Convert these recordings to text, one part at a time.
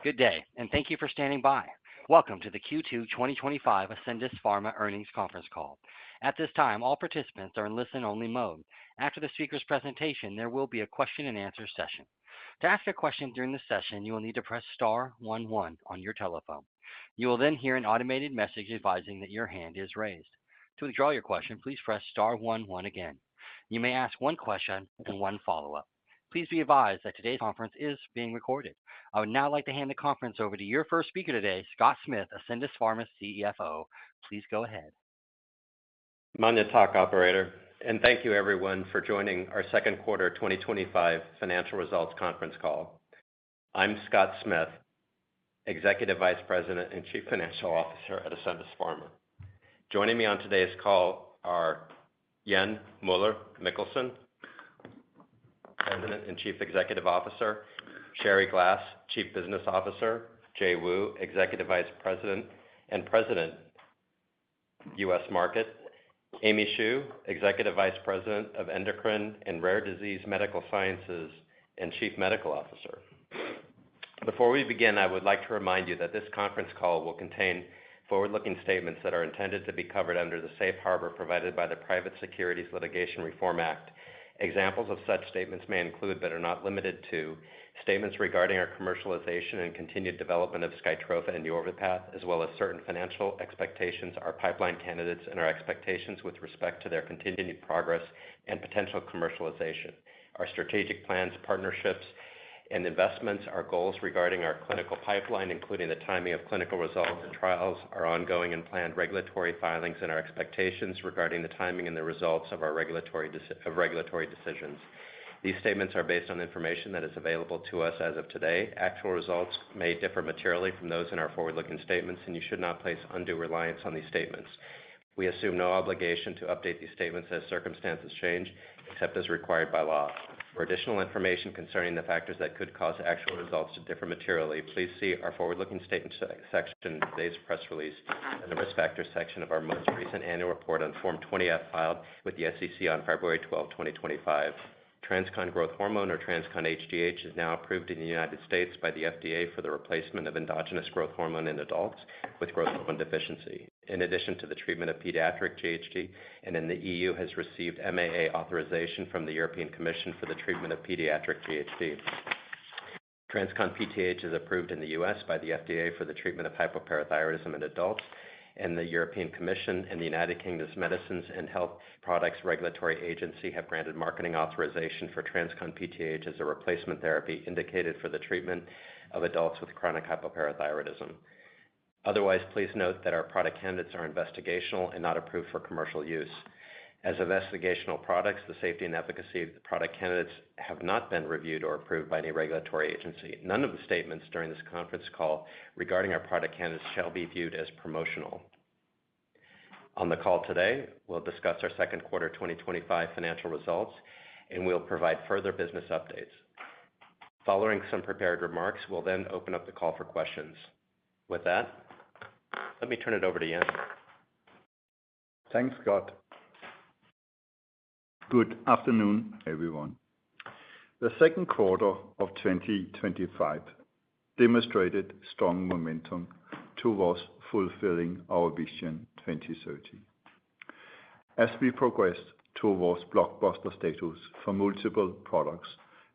Good day, and thank you for standing by. Welcome to the Q2 2025 Ascendis Pharma Earnings Conference Call. At this time, all participants are in listen-only mode. After the speaker's presentation, there will be a question-and-answer session. To ask a question during the session, you will need to press star 11 on your telephone. You will then hear an automated message advising that your hand is raised. To withdraw your question, please press star 11 again. You may ask one question and one follow-up. Please be advised that today's conference is being recorded. I would now like to hand the conference over to your first speaker today, Scott Smith, Ascendis Pharma CFO. Please go ahead. Manya Talk Operator, and thank you everyone for joining our second quarter 2025 financial results conference call. I'm Scott Smith, Executive Vice President and Chief Financial Officer at Ascendis Pharma. Joining me on today's call are Jan Møller-Mikkelsen, President and Chief Executive Officer, Sherry Glass, Chief Business Officer, Jay Wu, Executive Vice President and President, U.S. Market, Amy Xu, Executive Vice President of Endocrine and Rare Disease Medical Sciences and Chief Medical Officer. Before we begin, I would like to remind you that this conference call will contain forward-looking statements that are intended to be covered under the safe harbor provided by the Private Securities Litigation Reform Act. Examples of such statements may include, but are not limited to, statements regarding our commercialization and continued development of Skytrofa and Yorvipath, as well as certain financial expectations, our pipeline candidates, and our expectations with respect to their continued progress and potential commercialization, our strategic plans, partnerships, and investments, our goals regarding our clinical pipeline, including the timing of clinical results and trials, our ongoing and planned regulatory filings, and our expectations regarding the timing and the results of our regulatory decisions. These statements are based on information that is available to us as of today. Actual results may differ materially from those in our forward-looking statements, and you should not place undue reliance on these statements. We assume no obligation to update these statements as circumstances change, except as required by law. For additional information concerning the factors that could cause actual results to differ materially, please see our forward-looking statements section in today's press release and the risk factors section of our most recent annual report on Form 20-F filed with the SEC on February 12, 2025. TransCon Growth Hormone, or TransCon HGH, is now approved in the United States by the FDA for the replacement of endogenous growth hormone in adults with growth hormone deficiency, in addition to the treatment of pediatric GHD, and in the EU has received MAA authorization from the European Commission for the treatment of pediatric GHD. TransCon PTH is approved in the US by the FDA for the treatment of hypoparathyroidism in adults, and the European Commission and the United Kingdom's Medicines and Health Products Regulatory Agency have granted marketing authorization for TransCon PTH as a replacement therapy indicated for the treatment of adults with chronic hypoparathyroidism. Otherwise, please note that our product candidates are investigational and not approved for commercial use. As investigational products, the safety and efficacy of the product candidates have not been reviewed or approved by any regulatory agency. None of the statements during this conference call regarding our product candidates shall be viewed as promotional. On the call today, we'll discuss our second quarter 2025 financial results, and we'll provide further business updates. Following some prepared remarks, we'll then open up the call for questions. With that, let me turn it over to Jan. Thanks, Scott. Good afternoon, everyone. The second quarter of 2025 demonstrated strong momentum towards fulfilling our Vision 2030. As we progress towards blockbuster status for multiple products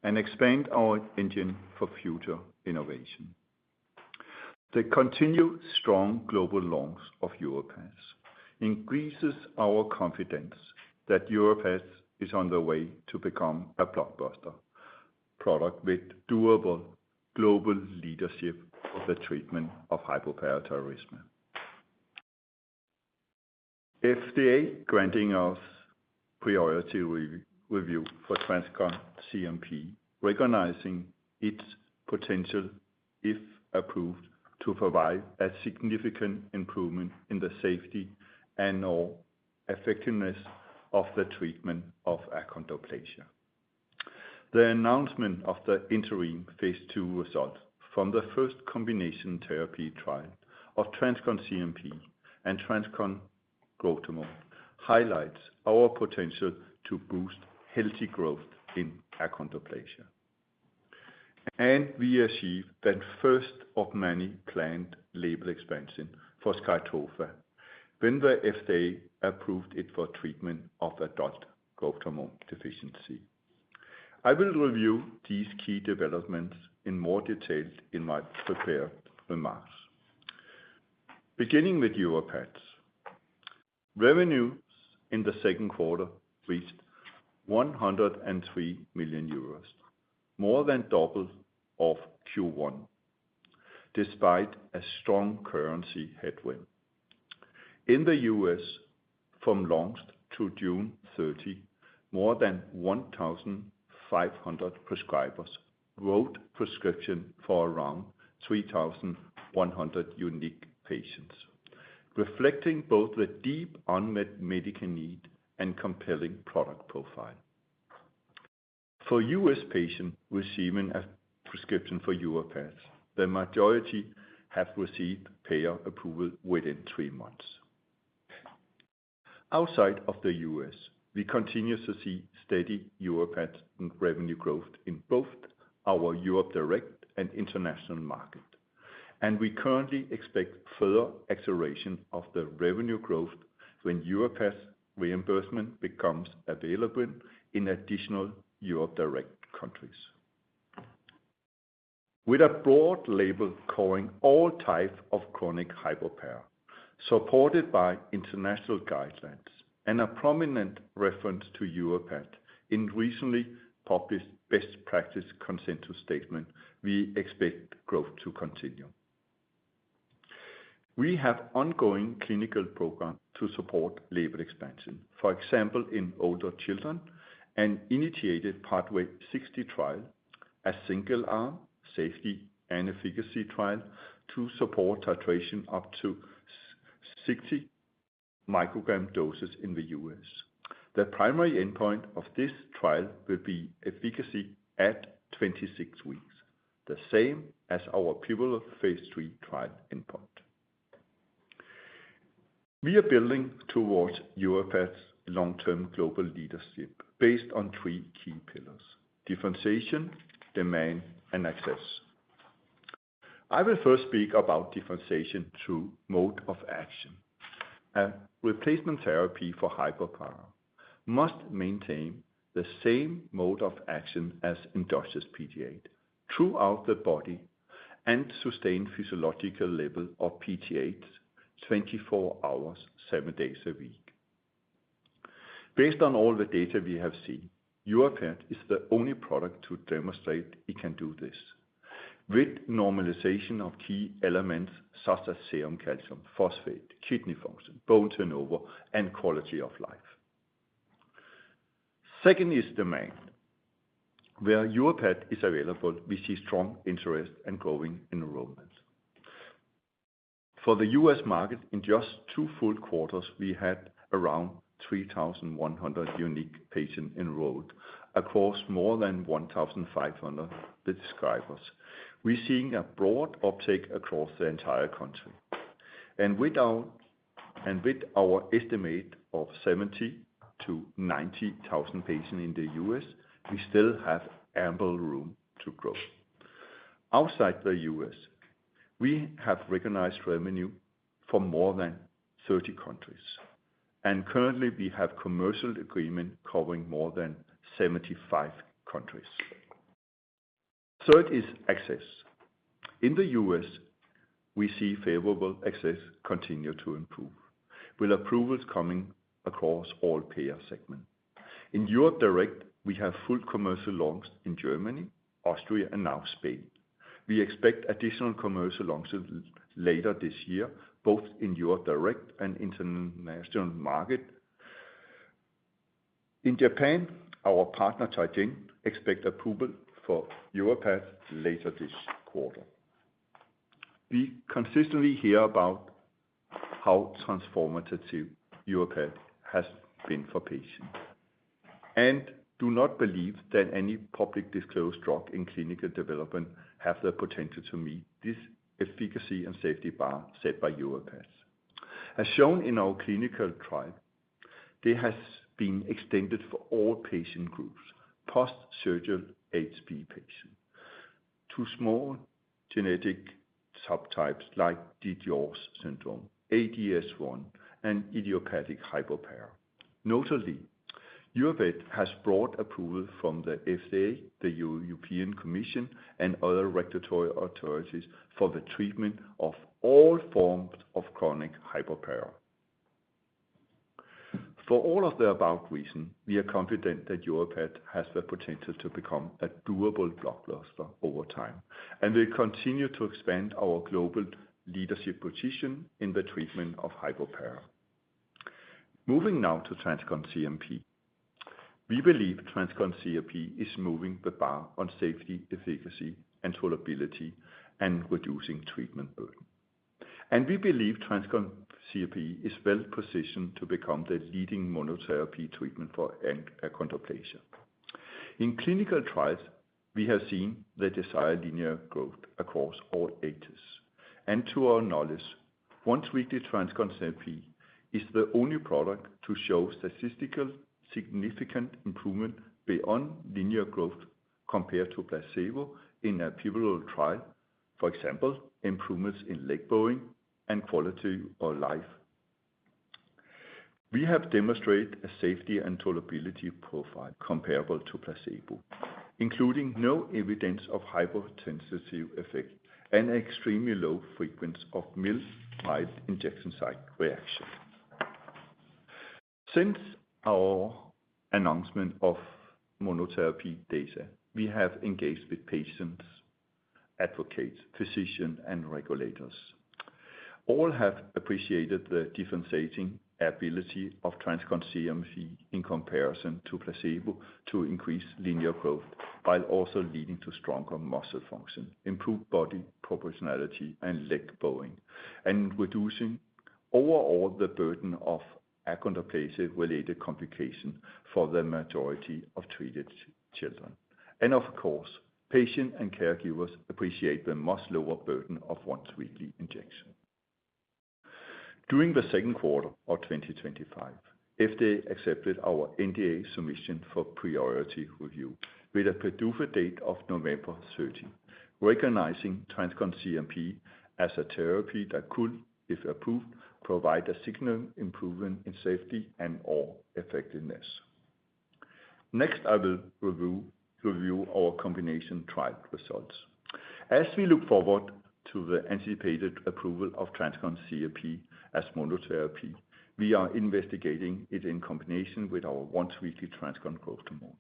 and expand our engine for future innovation. The continued strong global launch of Yorvipath increases our confidence that Yorvipath is on the way to become a blockbuster product with durable global leadership of the treatment of hypoparathyroidism. FDA granting us priority review for TransCon CNP, recognizing its potential, if approved, to provide a significant improvement in the safety and/or effectiveness of the treatment of achondroplasia. The announcement of the interim phase 2 results from the first combination therapy trial of TransCon CNP and TransCon Growth Hormone highlights our potential to boost healthy growth in achondroplasia. and we achieved the first of many planned label expansion for SKYTROFA when the FDA approved it for treatment of adult growth hormone deficiency. I will review these key developments in more detail in my prepared remarks. Beginning with Yorvipath. Revenues in the second quarter reached 103 million euros, more than double of Q1, despite a strong currency headwind. In the US, from launch to June 30, more than 1,500 prescribers wrote prescription for around 3,100 unique patients, reflecting both the deep unmet medical need and compelling product profile. For US patients receiving a prescription for Yorvipath, the majority have received payer approval within 3 months. Outside of the US, we continue to see steady Yorvipath revenue growth in both our Europe Direct and international market, and we currently expect further acceleration of the revenue growth when Yorvipath reimbursement becomes available in additional Europe Direct countries. With a broad label covering all types of chronic hypoparathyroidism, supported by international guidelines, and a prominent reference to Yorvipath in recently published best practice consensus statement, we expect growth to continue. We have ongoing clinical programs to support label expansion, for example, in older children, an initiated Pathway 60 trial, a single-arm safety and efficacy trial to support titration up to 60 microgram doses in the US. The primary endpoint of this trial will be efficacy at 26 weeks, the same as our pivotal phase 3 trial endpoint. We are building towards Yorvipath's long-term global leadership based on 3 key pillars: differentiation, demand, and access. I will first speak about differentiation through mode of action. A replacement therapy for hypoparathyroidism must maintain the same mode of action as endogenous PTH throughout the body and sustain physiological level of PTH 24 hours, 7 days a week. Based on all the data we have seen, Yorvipath is the only product to demonstrate it can do this, with normalization of key elements such as serum calcium, phosphate, kidney function, bone turnover, and quality of life. Second is demand. Where Yorvipath is available, we see strong interest and growing enrollment. For the US market, in just 2 full quarters, we had around 3,100 unique patients enrolled across more than 1,500 prescribers. We're seeing a broad uptake across the entire country. And with our estimate of 70,000 to 90,000 patients in the US, we still have ample room to grow. Outside the US, we have recognized revenue from more than 30 countries, and currently we have commercial agreement covering more than 75 countries. Third is access. In the US, we see favorable access continue to improve, with approvals coming across all payer segments. In Europe Direct, we have full commercial launch in Germany, Austria, and now Spain. We expect additional commercial launches later this year, both in Europe Direct and international market. In Japan, our partner Teijin expect approval for Yorvipath later this quarter. We consistently hear about how transformative Yorvipath has been for patients, and do not believe that any public disclosed drug in clinical development have the potential to meet this efficacy and safety bar set by Yorvipath. As shown in our clinical trial, it has been extended for all patient groups, post-surgical HP patients. to small genetic subtypes like DiGeorge syndrome, ADS1, and idiopathic hypoparathyroidism. Notably, Eurovet has broad approval from the FDA, the European Commission, and other regulatory authorities for the treatment of all forms of chronic hypoparathyroidism. For all of the above reasons, we are confident that Eurovet has the potential to become a durable blockbuster over time, and will continue to expand our global leadership position in the treatment of hypoparathyroidism. Moving now to TransCon CNP. We believe TransCon CNP is moving the bar on safety, efficacy, and tolerability, and reducing treatment burden. And we believe TransCon CNP is well positioned to become the leading monotherapy treatment for achondroplasia. In clinical trials, we have seen the desired linear growth across all ages. And to our knowledge, once-weekly TransCon CNP is the only product to show statistical significant improvement beyond linear growth compared to placebo in a pivotal trial, for example, improvements in leg bowing and quality of life. We have demonstrated a safety and tolerability profile comparable to placebo, including no evidence of hypertensive effect and an extremely low frequency of mild injection site reaction. Since our announcement of monotherapy data, we have engaged with patients, advocates, physicians, and regulators. All have appreciated the differentiating ability of TransCon CNP in comparison to placebo to increase linear growth, while also leading to stronger muscle function, improved body proportionality, and leg bowing, and reducing overall the burden of achondroplasia-related complications for the majority of treated children. And of course, patients and caregivers appreciate the much lower burden of once-weekly injection. During the second quarter of 2025, FDA accepted our NDA submission for priority review with a PDUFA date of November 30, recognizing TransCon CNP as a therapy that could, if approved, provide a significant improvement in safety and/or effectiveness. Next, I will review our combination trial results. As we look forward to the anticipated approval of TransCon CNP as monotherapy, we are investigating it in combination with our once-weekly TransCon growth hormone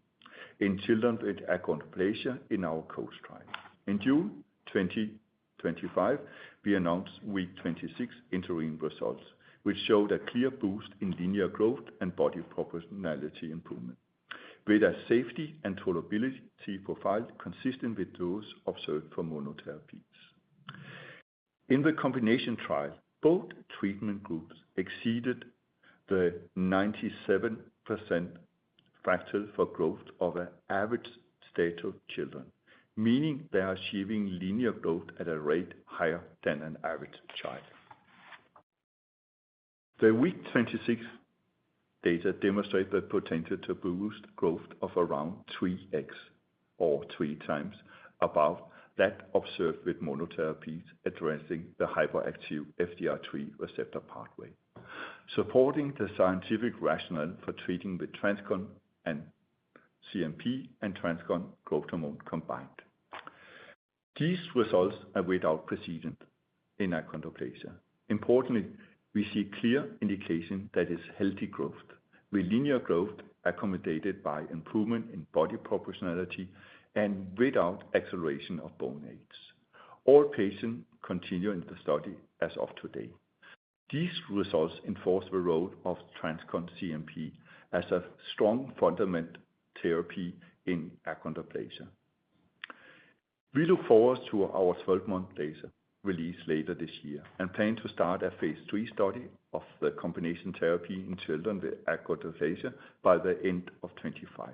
in children with achondroplasia in our COACH trial. In June 2025, we announced week 26 interim results, which showed a clear boost in linear growth and body proportionality improvement, with a safety and tolerability profile consistent with those observed for monotherapies. In the combination trial, both treatment groups exceeded the 97% threshold for growth of an average stature children, meaning they are achieving linear growth at a rate higher than an average child. The week 26 data demonstrate the potential to boost growth of around 3x or 3 times above that observed with monotherapies addressing the hyperactive FGFR3 receptor pathway, supporting the scientific rationale for treating with TransCon and CNP and TransCon growth hormone combined. These results are without precedent in achondroplasia. Importantly, we see clear indication that is healthy growth, with linear growth accommodated by improvement in body proportionality and without acceleration of bone age. All patients continue in the study as of today. These results enforce the role of TransCon CNP as a strong fundamental therapy in achondroplasia. We look forward to our 12-month data release later this year and plan to start a phase 3 study of the combination therapy in children with achondroplasia by the end of 2025.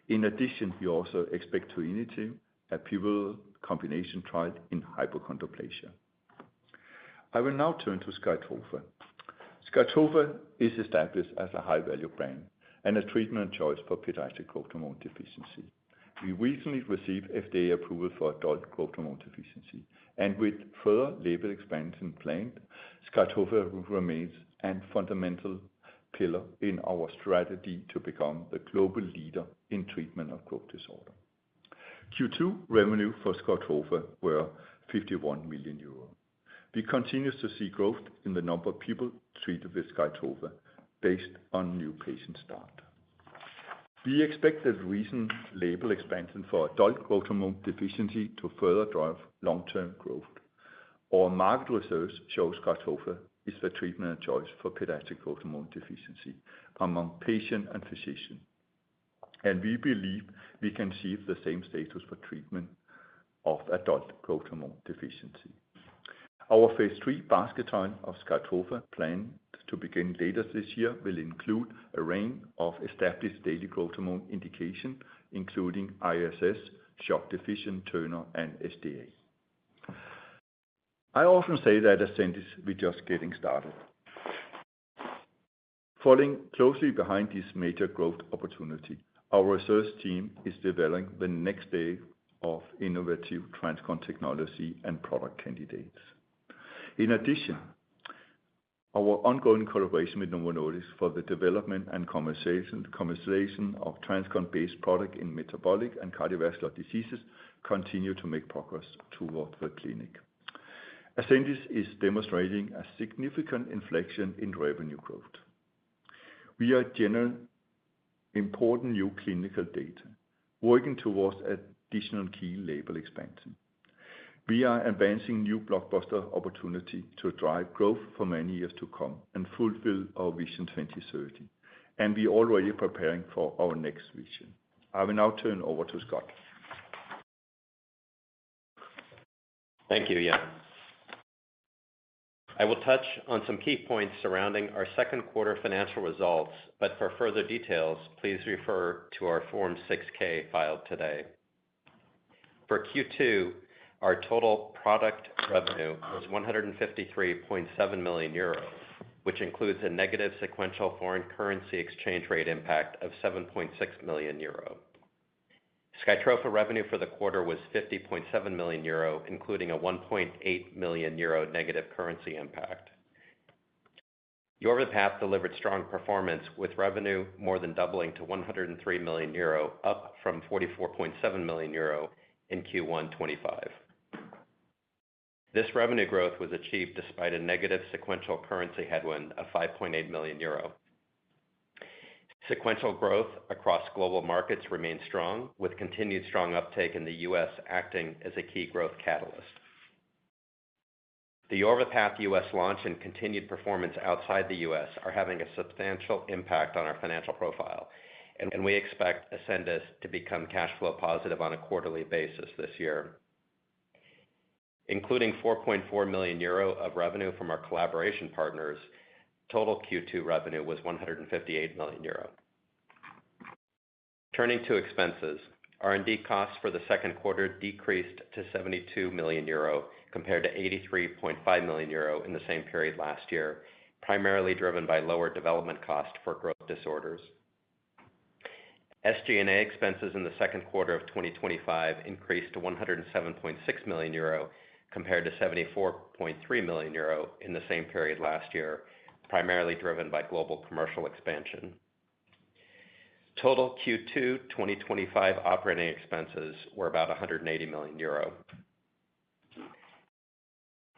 In addition, we also expect to initiate a pivotal combination trial in hypochondroplasia. I will now turn to SKYTROFA. SKYTROFA is established as a high-value brand and a treatment choice for pediatric growth hormone deficiency. we recently received FDA approval for adult growth hormone deficiency, and with further label expansion planned, SKYTROFA remains a fundamental pillar in our strategy to become the global leader in treatment of growth disorder. Q2 revenue for SKYTROFA were 51 million euros. We continue to see growth in the number of people treated with SKYTROFA based on new patient start. We expect the recent label expansion for adult growth hormone deficiency to further drive long-term growth. Our market research shows SKYTROFA is the treatment of choice for pediatric growth hormone deficiency among patient and physician, and we believe we can achieve the same status for treatment of adult growth hormone deficiency. Our phase 3 basket trial of SKYTROFA, planned to begin later this year, will include a range of established daily growth hormone indication, including ISS, shock deficient, Turner, and SDA. I often say that Ascendis, we're just getting started. Following closely behind this major growth opportunity, our research team is developing the next wave of innovative TransCon technology and product candidates. In addition, our ongoing collaboration with Novo Nordisk for the development and commercialization of TransCon-based product in metabolic and cardiovascular diseases continue to make progress towards the clinic. Ascendis is demonstrating a significant inflection in revenue growth. We are generating important new clinical data, working towards additional key label expansion. We are advancing new blockbuster opportunity to drive growth for many years to come and fulfill our Vision 2030, and we are already preparing for our next vision. I will now turn over to Scott. Thank you, Jan. I will touch on some key points surrounding our second quarter financial results, but for further details, please refer to our Form 6-K filed today. For Q2, our total product revenue was 153.7 million euros, which includes a negative sequential foreign currency exchange rate impact of 7.6 million euro. SKYTROFA revenue for the quarter was 50.7 million euro, including a 1.8 million euro negative currency impact. YORVIPATH delivered strong performance, with revenue more than doubling to 103 million euro, up from 44.7 million euro in Q1 2025. This revenue growth was achieved despite a negative sequential currency headwind of 5.8 million euro. Sequential growth across global markets remains strong, with continued strong uptake in the US acting as a key growth catalyst. The YORVIPATH US launch and continued performance outside the US are having a substantial impact on our financial profile, and we expect Ascendis to become cash flow positive on a quarterly basis this year. Including 4.4 million euro of revenue from our collaboration partners, total Q2 revenue was 158 million euro. Turning to expenses, R&D costs for the second quarter decreased to 72 million euro compared to 83.5 million euro in the same period last year, primarily driven by lower development costs for growth disorders. SG&A expenses in the second quarter of 2025 increased to 107.6 million euro compared to 74.3 million euro in the same period last year, primarily driven by global commercial expansion. Total Q2 2025 operating expenses were about 180 million euro.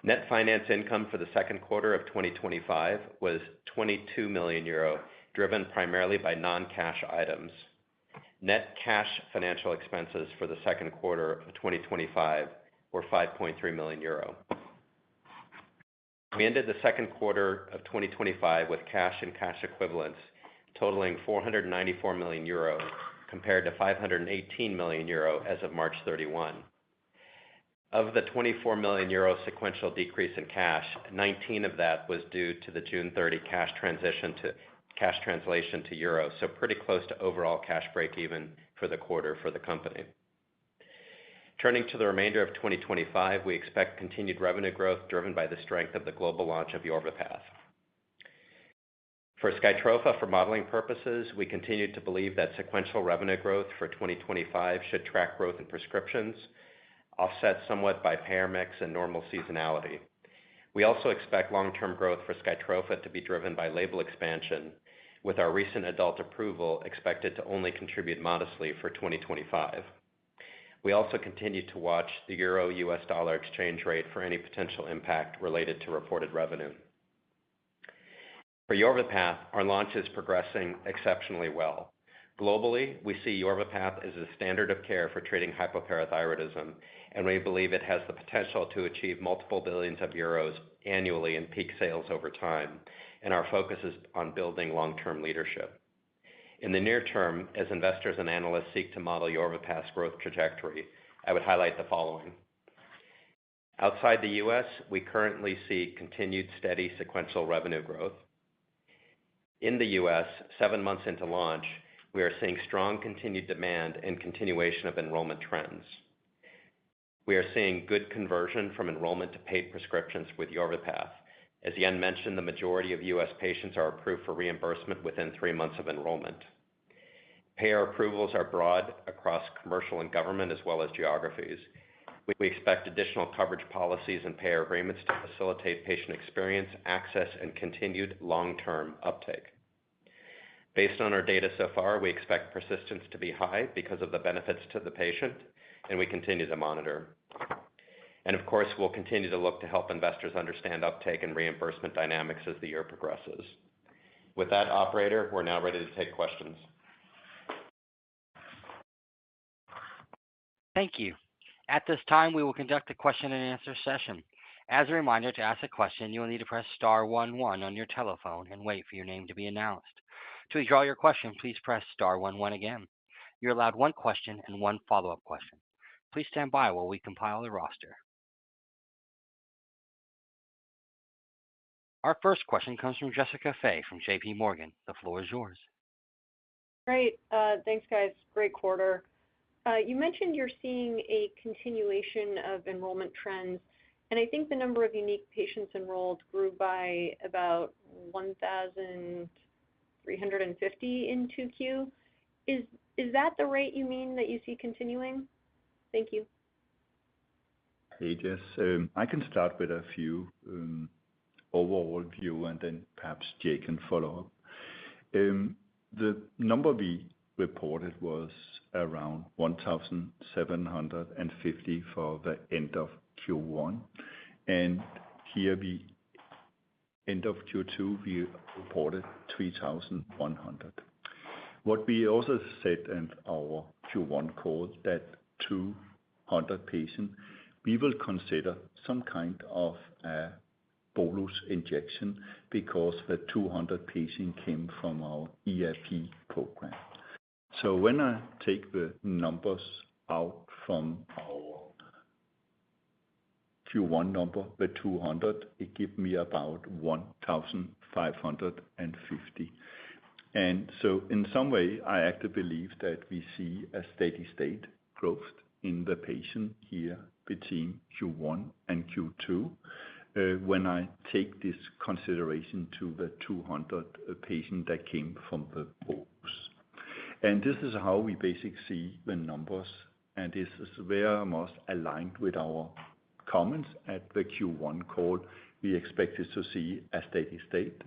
Net finance income for the second quarter of 2025 was 22 million euro, driven primarily by non-cash items. Net cash financial expenses for the second quarter of 2025 were 5.3 million euro. We ended the second quarter of 2025 with cash and cash equivalents totaling 494 million euro compared to 518 million euro as of March 31. Of the 24 million euro sequential decrease in cash, 19 of that was due to the June 30 cash translation to euro, so pretty close to overall cash break even for the quarter for the company. Turning to the remainder of 2025, we expect continued revenue growth driven by the strength of the global launch of YORVIPATH. For SKYTROFA, for modeling purposes, we continue to believe that sequential revenue growth for 2025 should track growth in prescriptions, offset somewhat by payer mix and normal seasonality. We also expect long-term growth for SKYTROFA to be driven by label expansion, with our recent adult approval expected to only contribute modestly for 2025. We also continue to watch the euro-US dollar exchange rate for any potential impact related to reported revenue. For YORVIPATH, our launch is progressing exceptionally well. Globally, we see YORVIPATH as a standard of care for treating hypoparathyroidism, and we believe it has the potential to achieve multiple billions of euros annually in peak sales over time, and our focus is on building long-term leadership. In the near term, as investors and analysts seek to model YORVIPATH's growth trajectory, I would highlight the following. Outside the US, we currently see continued steady sequential revenue growth. In the US, 7 months into launch, we are seeing strong continued demand and continuation of enrollment trends. We are seeing good conversion from enrollment to paid prescriptions with YORVIPATH. As Jan mentioned, the majority of US patients are approved for reimbursement within 3 months of enrollment. Payer approvals are broad across commercial and government as well as geographies. We expect additional coverage policies and payer agreements to facilitate patient experience, access, and continued long-term uptake. Based on our data so far, we expect persistence to be high because of the benefits to the patient, and we continue to monitor. And of course, we'll continue to look to help investors understand uptake and reimbursement dynamics as the year progresses. With that, operator, we're now ready to take questions. Thank you. At this time, we will conduct a question-and-answer session. As a reminder, to ask a question, you will need to press star 11 on your telephone and wait for your name to be announced. To withdraw your question, please press star 11 again. You're allowed one question and one follow-up question. Please stand by while we compile the roster. Our first question comes from Jessica Fye from J.P. Morgan. The floor is yours. Great. Thanks, guys. Great quarter. You mentioned you're seeing a continuation of enrollment trends, and I think the number of unique patients enrolled grew by about 1,350 in 2Q. Is that the rate you mean that you see continuing? Thank you. Hey, Jess. I can start with a few overall view, and then perhaps Jay can follow up. The number we reported was around 1,750 for the end of Q1. And here end of Q2, we reported 3,100. What we also said in our Q1 call, that 200 patients, we will consider some kind of a bolus injection because the 200 patients came from our EAP program. So when I take the numbers out from our Q1 number, the 200, it gives me about 1,550. And so in some way, I actually believe that we see a steady state growth in the patient here between Q1 and Q2 when I take this consideration to the 200 patients that came from the bolus. And this is how we basically see the numbers, and this is very much aligned with our comments at the Q1 call. We expected to see a steady state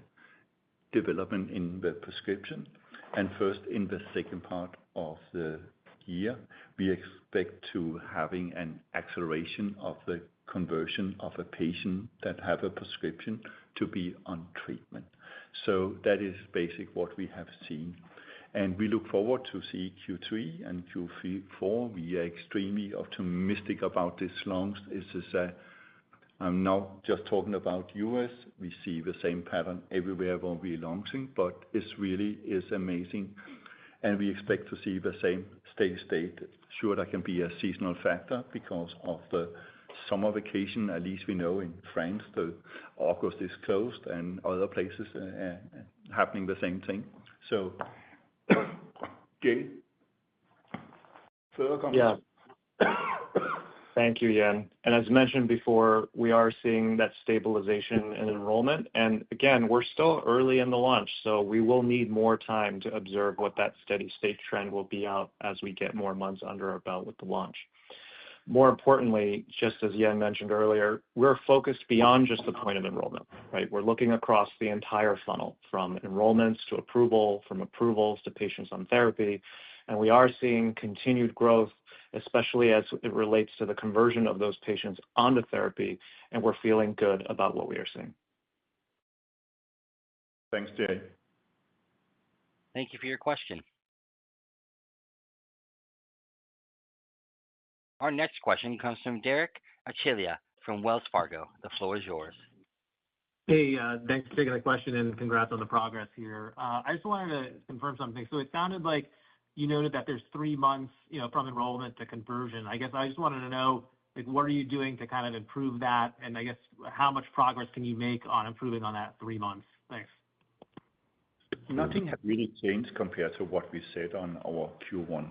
development in the prescription, and first in the second part of the year, we expect to having an acceleration of the conversion of a patient that have a prescription to be on treatment. So that is basically what we have seen. And we look forward to see Q3 and Q4. We are extremely optimistic about this launch. I'm now just talking about US. We see the same pattern everywhere where we're launching, but it really is amazing. And we expect to see the same steady state. Sure, that can be a seasonal factor because of the summer vacation. At least we know in France, the August is closed, and other places happening the same thing. So, Jay, further comments? Yeah. Thank you, Yen. And as mentioned before, we are seeing that stabilization in enrollment. And again, we're still early in the launch, so we will need more time to observe what that steady state trend will be out as we get more months under our belt with the launch. More importantly, just as Yen mentioned earlier, we're focused beyond just the point of enrollment, right? We're looking across the entire funnel, from enrollments to approval, from approvals to patients on therapy. And we are seeing continued growth, especially as it relates to the conversion of those patients onto therapy, and we're feeling good about what we are seeing. Thanks, Jay. Thank you for your question. Our next question comes from Derek Archila from Wells Fargo. The floor is yours. Hey, thanks for taking the question and congrats on the progress here. I just wanted to confirm something. So it sounded like you noted that there's 3 months, from enrollment to conversion. I guess I just wanted to know, what are you doing to kind of improve that? And I guess how much progress can you make on improving on that 3 months? Thanks. Nothing has really changed compared to what we said on our Q1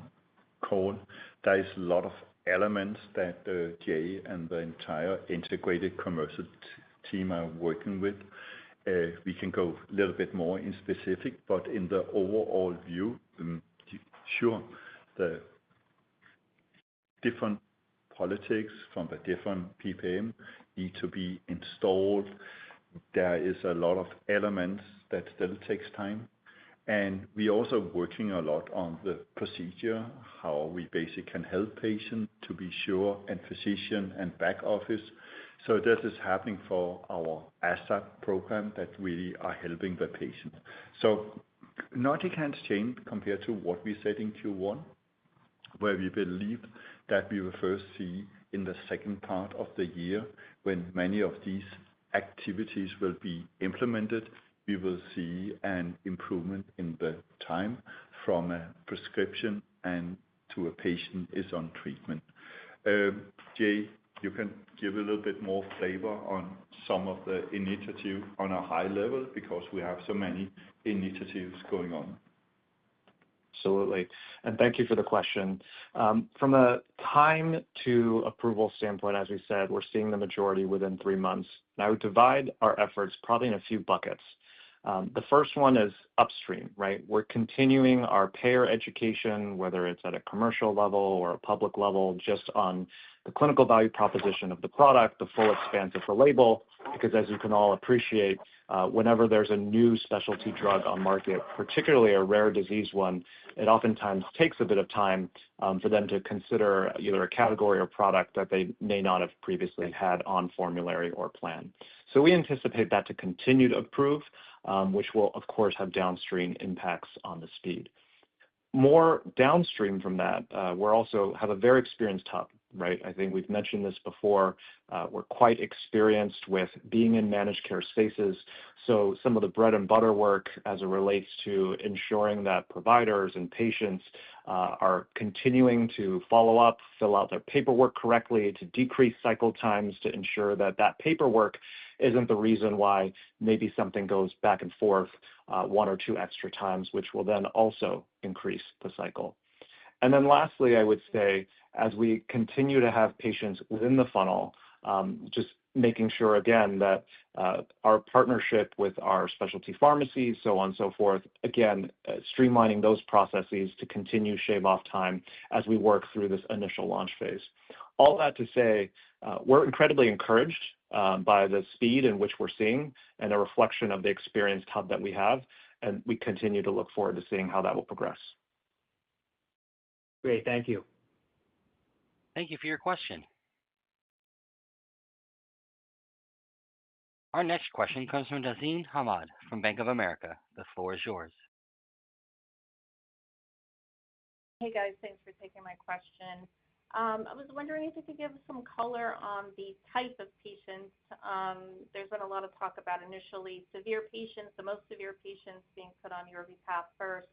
call. There is a lot of elements that Jay and the entire integrated commercial team are working with. We can go a little bit more in specific, but in the overall view, sure, the different politics from the different PPM need to be installed. There is a lot of elements that still takes time. And we're also working a lot on the procedure, how we basically can help patients to be sure, and physician and back office. So this is happening for our ASAP program that really are helping the patient. So nothing has changed compared to what we said in Q1, where we believe that we will first see in the second part of the year, when many of these activities will be implemented, we will see an improvement in the time from a prescription and to a patient is on treatment. Jay, you can give a little bit more flavor on some of the initiatives on a high level, because we have so many initiatives going on. Absolutely. And thank you for the question. From a time to approval standpoint, as we said, we're seeing the majority within 3 months. And I would divide our efforts probably in a few buckets. The first one is upstream, right? We're continuing our payer education, whether it's at a commercial level or a public level, just on the clinical value proposition of the product, the full expanse of the label, because as you can all appreciate, whenever there's a new specialty drug on market, particularly a rare disease one, it oftentimes takes a bit of time for them to consider either a category or product that they may not have previously had on formulary or plan. So we anticipate that to continue to improve, which will, of course, have downstream impacts on the speed. More downstream from that, we also have a very experienced hub, right? I think we've mentioned this before. We're quite experienced with being in managed care spaces. So some of the bread and butter work as it relates to ensuring that providers and patients are continuing to follow up, fill out their paperwork correctly, to decrease cycle times, to ensure that that paperwork isn't the reason why maybe something goes back and forth 1 or 2 extra times, which will then also increase the cycle. And then lastly, I would say, as we continue to have patients within the funnel, just making sure, again, that our partnership with our specialty pharmacies, so on and so forth, again, streamlining those processes to continue shave off time as we work through this initial launch phase. All that to say, we're incredibly encouraged by the speed in which we're seeing and a reflection of the experienced hub that we have, and we continue to look forward to seeing how that will progress. Great, thank you. Thank you for your question. Our next question comes from Tazeen Ahmad from Bank of America. The floor is yours. Hey guys, thanks for taking my question. I was wondering if you could give some color on the type of patients. There's been a lot of talk about initially severe patients, the most severe patients being put on Yorvipath first.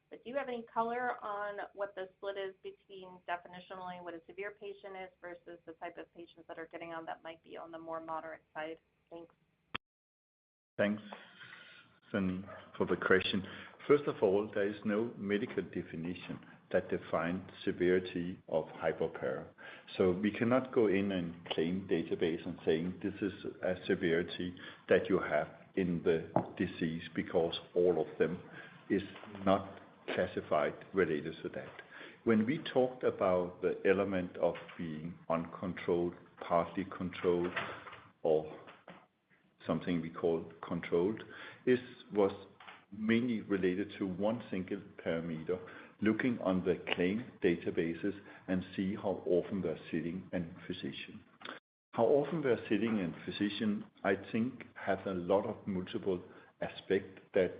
But do you have any color on what the split is between definitionally what a severe patient is versus the type of patients that are getting on that might be on the more moderate side? Thanks. Thanks for the question. First of all, there is no medical definition that define severity of hypopara. So we cannot go in and claim database and saying this is a severity that you have in the disease, because all of them is not classified related to that. When we talked about the element of being uncontrolled, partly controlled, or something we call controlled, this was mainly related to one single parameter, looking on the claim databases and see how often they're sitting and physician. How often they're sitting and physician, I think, has a lot of multiple aspects that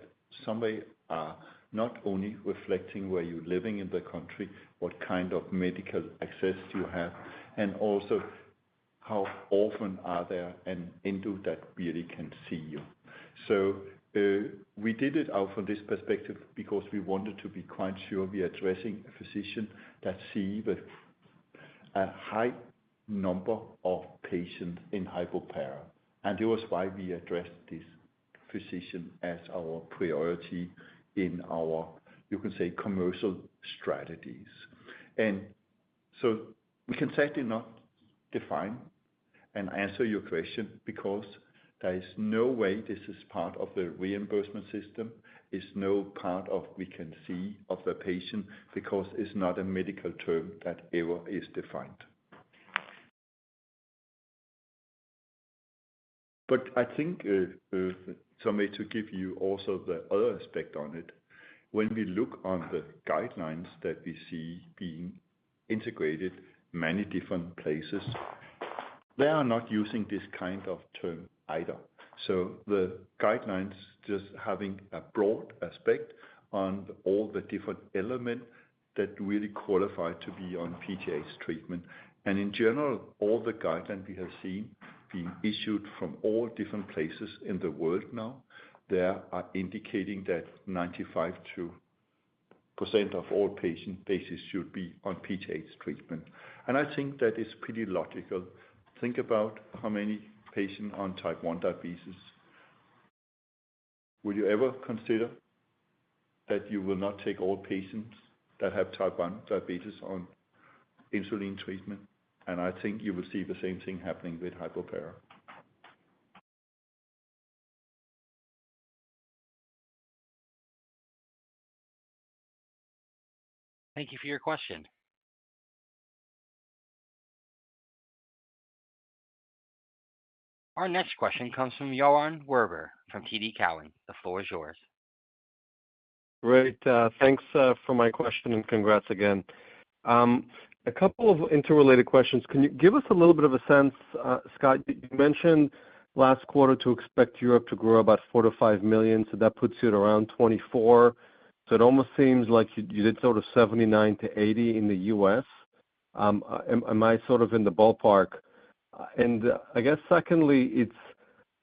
somebody are not only reflecting where you're living in the country, what kind of medical access you have, and also how often are there an endo that really can see you. So we did it out from this perspective because we wanted to be quite sure we are addressing a physician that see a high number of patients in hypopara. And it was why we addressed this physician as our priority in our, you can say, commercial strategies. And so we can certainly not define and answer your question, because there is no way this is part of the reimbursement system. It's no part of we can see of the patient, because it's not a medical term that ever is defined. But I think some way to give you also the other aspect on it. When we look on the guidelines that we see being integrated many different places, they are not using this kind of term either. So the guidelines just having a broad aspect on all the different elements that really qualify to be on PTH treatment. And in general, all the guidelines we have seen being issued from all different places in the world now, they are indicating that 95% of all patient bases should be on PTH treatment. And I think that is pretty logical. Think about how many patients on type 1 diabetes. Will you ever consider that you will not take all patients that have type 1 diabetes on insulin treatment? And I think you will see the same thing happening with hypopara. Thank you for your question. Our next question comes from Yaron Werber from TD Cowen. The floor is yours. Great. Thanks for my question, and congrats again. A couple of interrelated questions. Can you give us a little bit of a sense, Scott, you mentioned last quarter to expect Europe to grow about 4 to 5 million, so that puts you at around 24. So it almost seems like you did sort of 79 to 80 in the U.S. Am I sort of in the ballpark? And I guess secondly, it's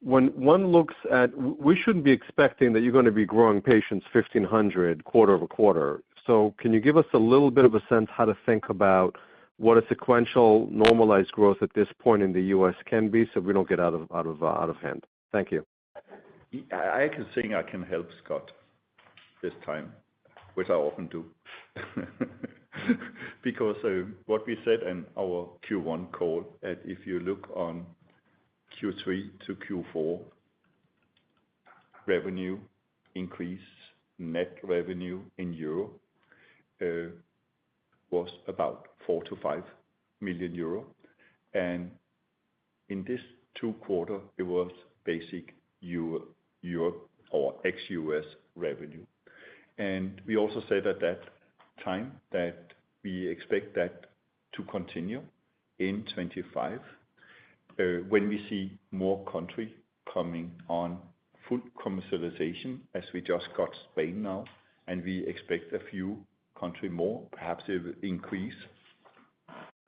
when one looks at, we shouldn't be expecting that you're going to be growing patients 1,500 quarter over quarter. So can you give us a little bit of a sense how to think about what a sequential normalized growth at this point in the U.S. can be, so we don't get out of hand? Thank you. I can think I can help Scott this time, which I often do. Because what we said in our Q1 call, that if you look on Q3 to Q4, revenue increase, net revenue in euro was about 4 to 5 million euro. And in this 2 quarters, it was basic Europe or ex-US revenue. And we also said at that time that we expect that to continue in 25 when we see more country coming on full commercialization, as we just got Spain now, and we expect a few country more, perhaps it will increase,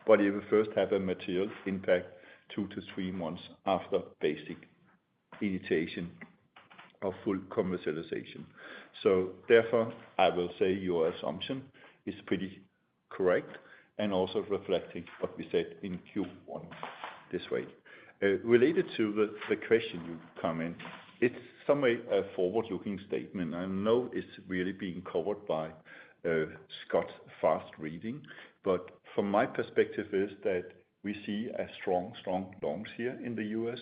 but it will first have a material impact 2 to 3 months after basic initiation of full commercialization. So therefore, I will say your assumption is pretty correct, and also reflecting what we said in Q1 this way. Related to the question you comment, it's some way a forward-looking statement. I know it's really being covered by Scott's fast reading. But from my perspective is that we see a strong launch here in the U.S.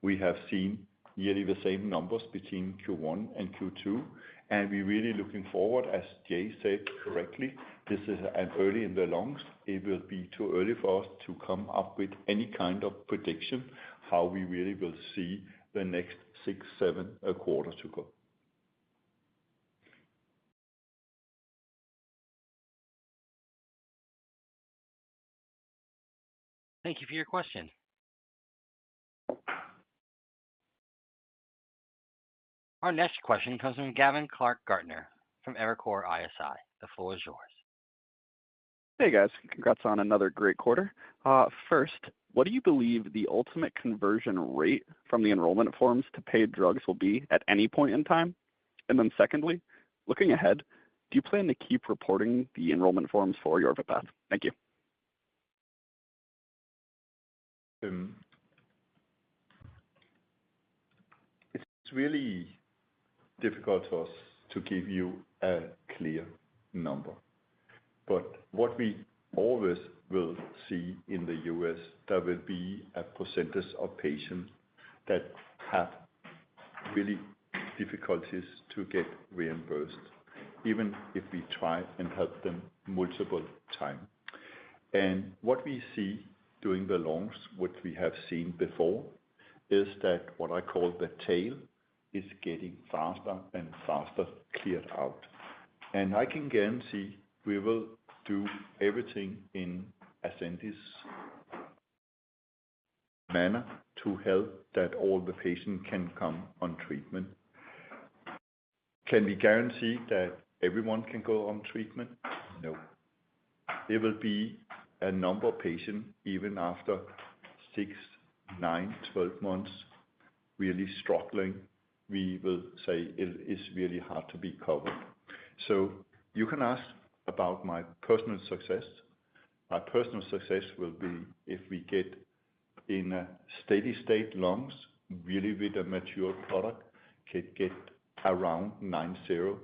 We have seen nearly the same numbers between Q1 and Q2, and we're really looking forward, as Jay said correctly, this is an early in the launch. It will be too early for us to come up with any kind of prediction how we really will see the next 6-7 quarters to go. Thank you for your question. Our next question comes from Gavin Clark-Gartner from Evercore ISI. The floor is yours. Hey guys, congrats on another great quarter. First, what do you believe the ultimate conversion rate from the enrollment forms to paid drugs will be at any point in time? And then secondly, looking ahead, do you plan to keep reporting the enrollment forms for Yorvipath? Thank you. It's really difficult for us to give you a clear number. But what we always will see in the US, there will be a percentage of patients that have really difficulties to get reimbursed, even if we try and help them multiple times. And what we see during the launch, what we have seen before, is that what I call the tail is getting faster and faster cleared out. And I can guarantee we will do everything in Ascendis manner to help that all the patients can come on treatment. Can we guarantee that everyone can go on treatment? No. There will be a number of patients, even after 6, 9, 12 months, really struggling. We will say it is really hard to be covered. So you can ask about my personal success. My personal success will be if we get in a steady state launch, really with a mature product, can get around 90%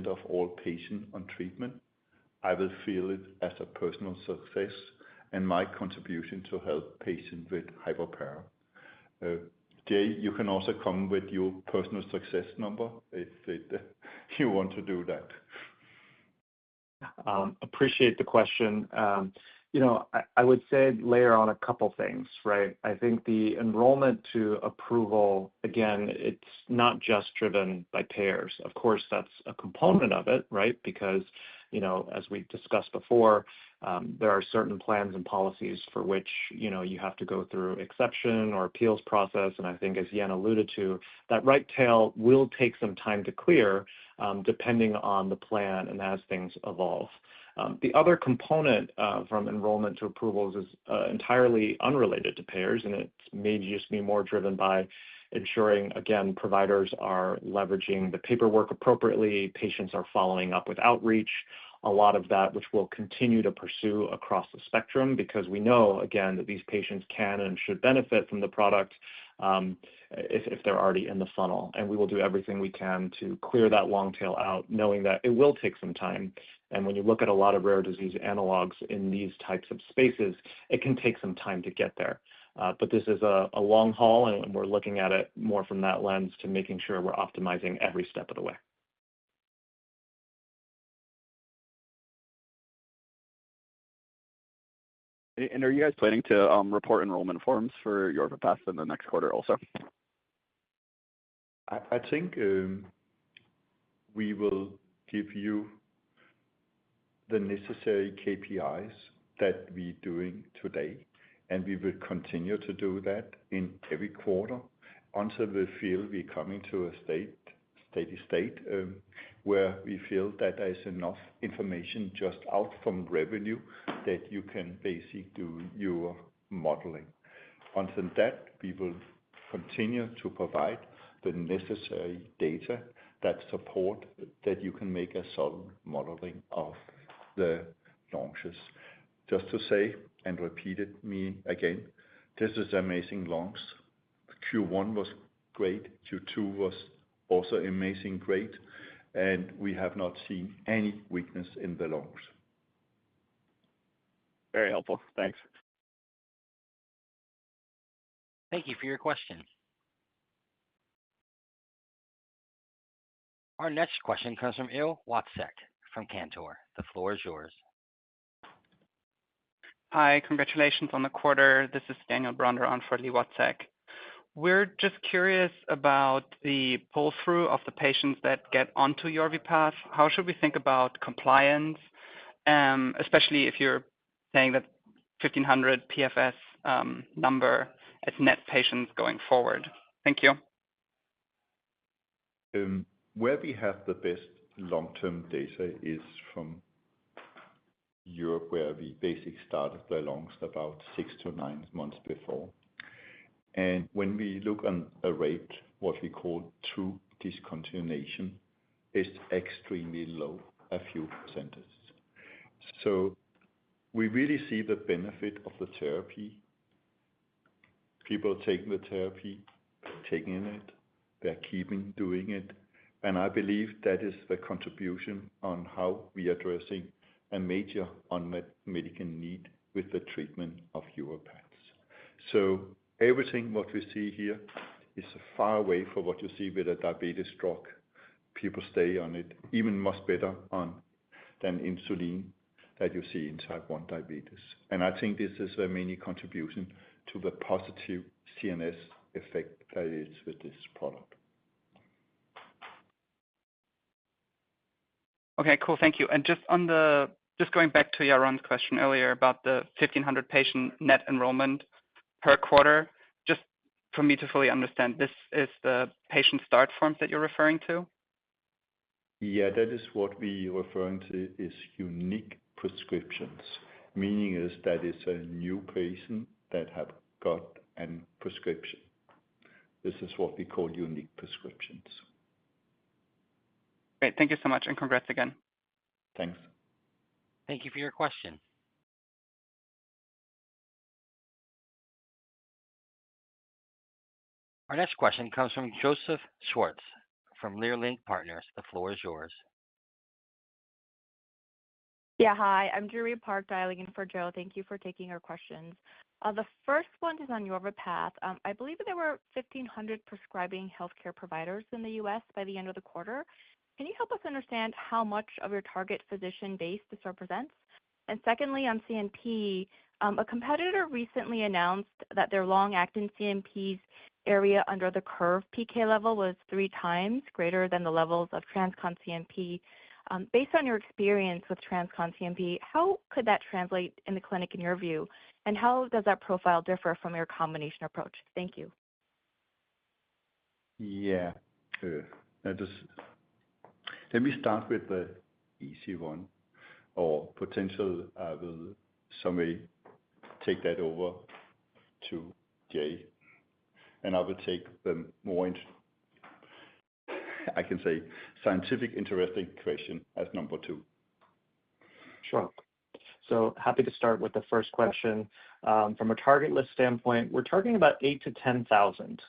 of all patients on treatment. I will feel it as a personal success and my contribution to help patients with hypopara. Jay, you can also come with your personal success number if you want to do that. Appreciate the question. I would say layer on a couple things, right? I think the enrollment to approval, again, it's not just driven by payers. Of course, that's a component of it, right? Because, as we discussed before, there are certain plans and policies for which, you have to go through exception or appeals process. And I think as Jan alluded to, that right tail will take some time to clear, depending on the plan and as things evolve. The other component from enrollment to approvals is entirely unrelated to payers, and it may just be more driven by ensuring, again, providers are leveraging the paperwork appropriately, patients are following up with outreach, a lot of that which we'll continue to pursue across the spectrum, because we know, again, that these patients can and should benefit from the product if they're already in the funnel. And we will do everything we can to clear that long tail out, knowing that it will take some time. And when you look at a lot of rare disease analogs in these types of spaces, it can take some time to get there. But this is a long haul, and we're looking at it more from that lens to making sure we're optimizing every step of the way. And are you guys planning to report enrollment forms for Yorvipath in the next quarter also? I think we will give you the necessary KPIs that we're doing today, and we will continue to do that in every quarter until we feel we're coming to a steady state where we feel that there is enough information just out from revenue that you can basically do your modeling. Until that, we will continue to provide the necessary data that support that you can make a solid modeling of the launches. Just to say and repeat it me again, this is an amazing launch. Q1 was great. Q2 was also amazing, great. and we have not seen any weakness in the lungs. Very helpful. Thanks. Thank you for your question. Our next question comes from Il Watsek from Cantor. The floor is yours. Hi, congratulations on the quarter. This is Daniel Bronder on for Lee Watsek. We're just curious about the pull-through of the patients that get onto Yorvipath. How should we think about compliance, especially if you're saying that 1,500 PFS number as net patients going forward? Thank you. Where we have the best long-term data is from Europe, where we basically started the lungs about 6 to 9 months before. And when we look on a rate, what we call true discontinuation, is extremely low, a few percentages. So we really see the benefit of the therapy. People are taking the therapy, taking it, they're keeping doing it. And I believe that is the contribution on how we are addressing a major unmet medical need with the treatment of Yorvipath. So everything what we see here is far away from what you see with a diabetes drug. People stay on it even much better on than insulin that you see in type 1 diabetes. And I think this is a main contribution to the positive CNS effect that is with this product. Okay, cool. Thank you. And just going back to Yaron's question earlier about the 1,500 patient net enrollment per quarter, just for me to fully understand, this is the patient start forms that you're referring to? Yeah, that is what we are referring to is unique prescriptions, meaning is that it's a new patient that have got a prescription. This is what we call unique prescriptions. Great. Thank you so much, and congrats again. Thanks. Thank you for your question. Our next question comes from Joseph Schwartz from Leerink Partners. The floor is yours. Yeah, hi. I'm Drury Park dialing in for Joe. Thank you for taking our questions. The first one is on Yorvipath. I believe there were 1,500 prescribing healthcare providers in the U.S. by the end of the quarter. Can you help us understand how much of your target physician base this represents? And secondly, on CNP, a competitor recently announced that their long-acting CNP's area under the curve PK level was 3 times greater than the levels of TransCon CNP. Based on your experience with TransCon CNP, how could that translate in the clinic in your view? And how does that profile differ from your combination approach? Thank you. Yeah. Let me start with the easy one, or potential. I will somebody take that over to Jay, and I will take the more, I can say, scientific interesting question as number 2. Sure. So happy to start with the first question. From a target list standpoint, we're targeting about 8,000 to 10,000.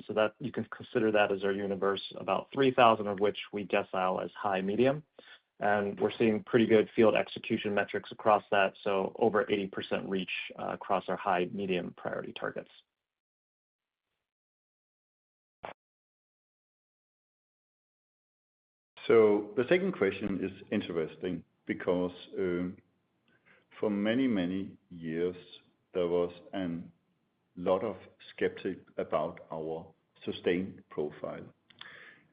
So that you can consider that as our universe, about 3,000 of which we decile as high medium. And we're seeing pretty good field execution metrics across that, so over 80% reach across our high medium priority targets. So the second question is interesting because for many, many years, there was a lot of skeptic about our sustained profile.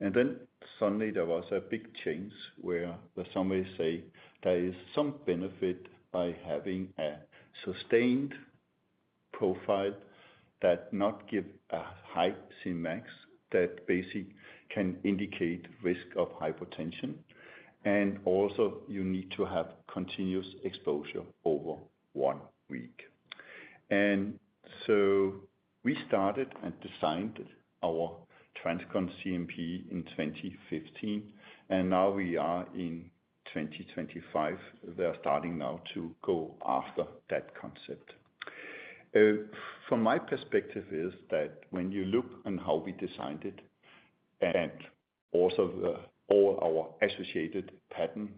And then suddenly there was a big change where somebody say there is some benefit by having a sustained profile that not give a high Cmax that basically can indicate risk of hypertension. And also you need to have continuous exposure over 1 week. And so we started and designed our TransCon CNP in 2015, and now we are in 2025. They are starting now to go after that concept. From my perspective is that when you look on how we designed it, and also the all our associated patent